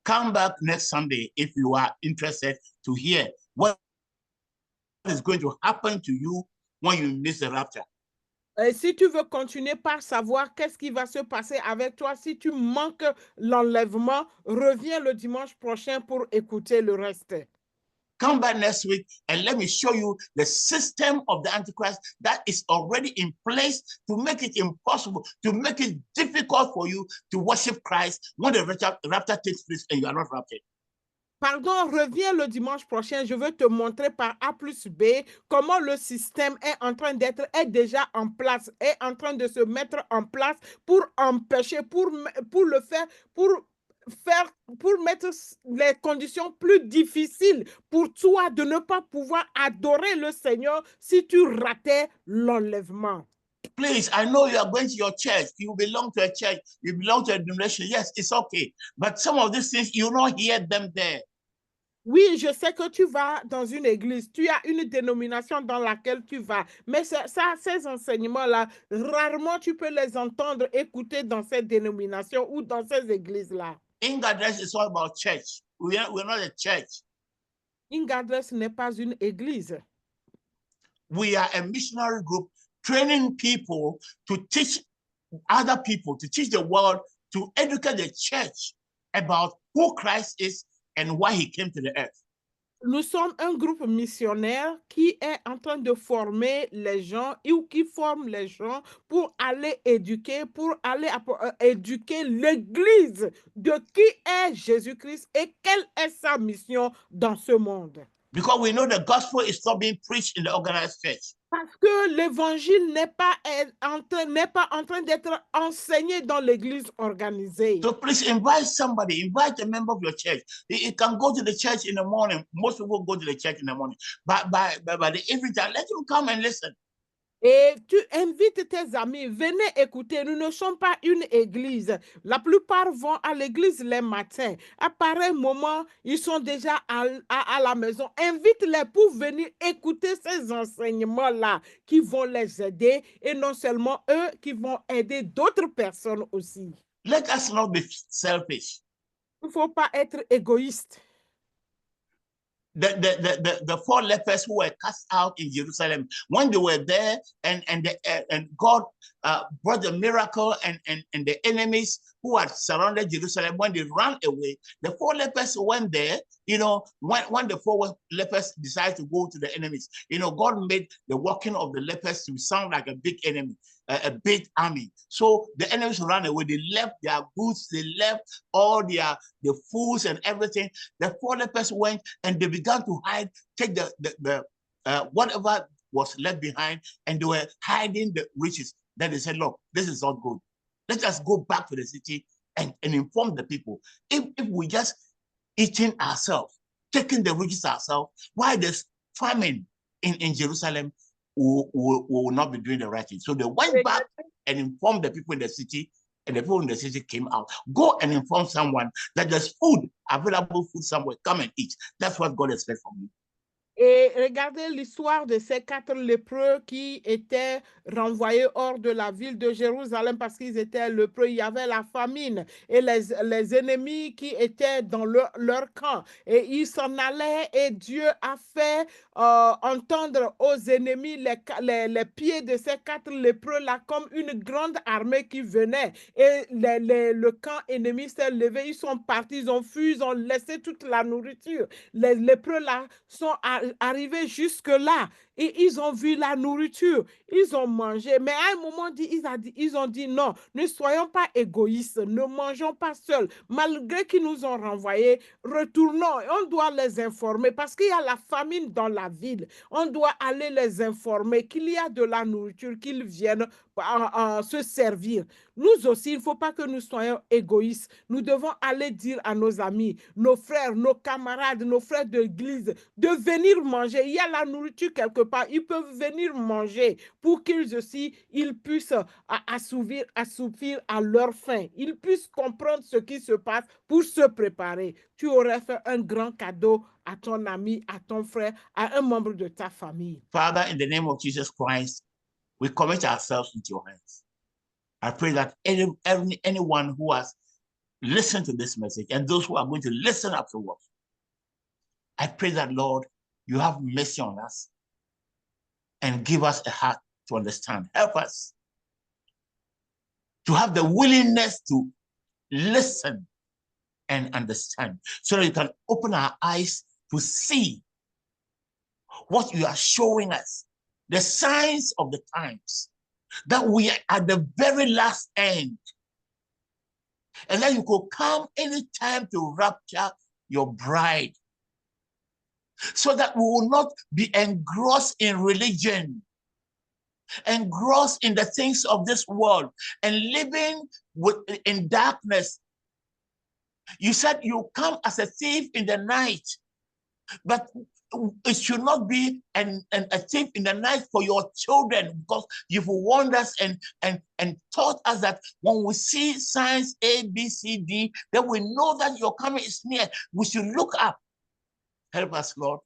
Come back next Sunday if you are interested to hear what is going to happen to you when you miss the rapture. Et si tu veux continuer par savoir qu'est-ce qui va se passer avec toi si tu manques l'enlèvement, reviens le dimanche prochain pour écouter le reste. Come back next week and let me show you the system of the Antichrist that is already in place to make it impossible, to make it difficult for you to worship Christ when the rapture takes place and you are not raptured. Pardon, reviens le dimanche prochain. Je veux te montrer par A plus B comment le système est déjà en place, est en train de se mettre en place pour empêcher, pour mettre les conditions plus difficiles pour toi de ne pas pouvoir adorer le Seigneur si tu ratais l'enlèvement. Please, I know you are going to your church. You belong to a church. You belong to a denomination. Yes, it's okay. But some of these things, you will not hear them there. Oui, je sais que tu vas dans une église. Tu as une dénomination dans laquelle tu vas. Mais ces enseignements-là, rarement tu peux les entendre, écouter dans cette dénomination ou dans ces églises-là. Ingadress is all about church. We're not a church. Ingadress n'est pas une église. We are a missionary group training people to teach other people, to teach the world, to educate the church about who Christ is and why he came to the earth. Nous sommes un groupe missionnaire qui est en train de former les gens ou qui forme les gens pour aller éduquer, éduquer l'Église de qui est Jésus-Christ et quelle est sa mission dans ce monde. Because we know the gospel is not being preached in the organized church. Parce que l'évangile n'est pas en train d'être enseigné dans l'église organisée. So please invite somebody, invite a member of your church. You can go to the church in the morning. Most people go to the church in the morning. But by the evening time, let them come and listen. Et tu invites tes amis, venez écouter. Nous ne sommes pas une église. La plupart vont à l'église les matins. À pareil moment, ils sont déjà à la maison. Invite-les pour venir écouter ces enseignements-là qui vont les aider et non seulement eux qui vont aider d'autres personnes aussi. Let us not be selfish. Il ne faut pas être égoïste. The 4 lepers who were cast out in Jerusalem, when they were there and God brought the miracle and the enemies who had surrounded Jerusalem, when they ran away, the 4 lepers went there. You know, when the 4 lepers decided to go to the enemies, you know, God made the walking of the lepers to sound like a big enemy, a big army. So the enemies ran away. They left their goods, they left all the foods and everything. The 4 lepers went and they began to hide, take the whatever was left behind, and they were hiding the riches. Then they said, look, this is not good. Let us go back to the city and inform the people. If we just eating ourselves, taking the riches ourselves, why there's famine in Jerusalem, we will not be doing the right thing. So they went back and informed the people in the city, and the people in the city came out. Go and inform someone that there's food, available food somewhere, come and eat. That's what God expects from you. Et regardez l'histoire de ces 4 lépreux qui étaient renvoyés hors de la ville de Jérusalem parce qu'ils étaient lépreux. Il y avait la famine et les ennemis qui étaient dans leur camp. Et ils s'en allaient et Dieu a fait entendre aux ennemis les pieds de ces 4 lépreux-là comme une grande armée qui venait. Et le camp ennemi s'est levé. Ils sont partis, ils ont fui, ils ont laissé toute la nourriture. Les lépreux-là sont arrivés jusque-là et ils ont vu la nourriture, ils ont mangé, mais à un moment ils ont dit non, ne soyons pas égoïstes, ne mangeons pas seuls, malgré qu'ils nous ont renvoyés, retournons, on doit les informer parce qu'il y a la famine dans la ville, on doit aller les informer qu'il y a de la nourriture, qu'ils viennent se servir. Nous aussi, il ne faut pas que nous soyons égoïstes, nous devons aller dire à nos amis, nos frères, nos camarades, nos frères d'église, de venir manger. Il y a la nourriture quelque part, ils peuvent venir manger pour qu'ils aussi, ils puissent assouvir à leur faim. Ils puissent comprendre ce qui se passe pour se préparer. Tu aurais fait un grand cadeau à ton ami, à ton frère, à un membre de ta famille. Father, in the name of Jesus Christ, we commit ourselves into your hands. I pray that anyone who has listened to this message and those who are going to listen afterwards, I pray that, Lord, you have mercy on us and give us a heart to understand. Help us to have the willingness to listen and understand so that you can open our eyes to see what you are showing us, the signs of the times, that we are at the very last end, and that you could come anytime to rapture your bride, so that we will not be engrossed in religion, engrossed in the things of this world, and living in darkness. You said you come as a thief in the night, but it should not be a thief in the night for your children, because you've warned us and taught us that when we see signs A, B, C, D, then we know that your coming is near. We should look up. Help us, Lord,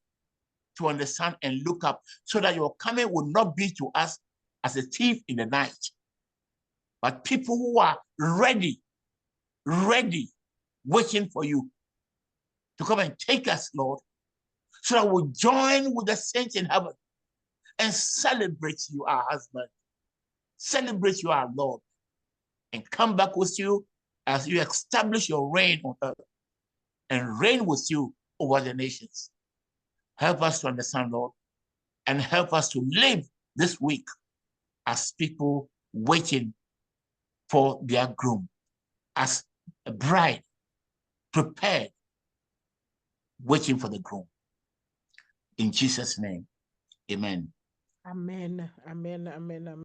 to understand and look up so that your coming will not be to us as a thief in the night, but people who are ready, waiting for you to come and take us, Lord, so that we'll join with the saints in heaven and celebrate you, our husband, celebrate you, our Lord, and come back with you as you establish your reign on earth and reign with you over the nations. Help us to understand, Lord, and help us to live this week as people waiting for their groom, as a bride prepared, waiting for the groom. In Jesus' name, amen. Amen. Amen. Amen. Amen.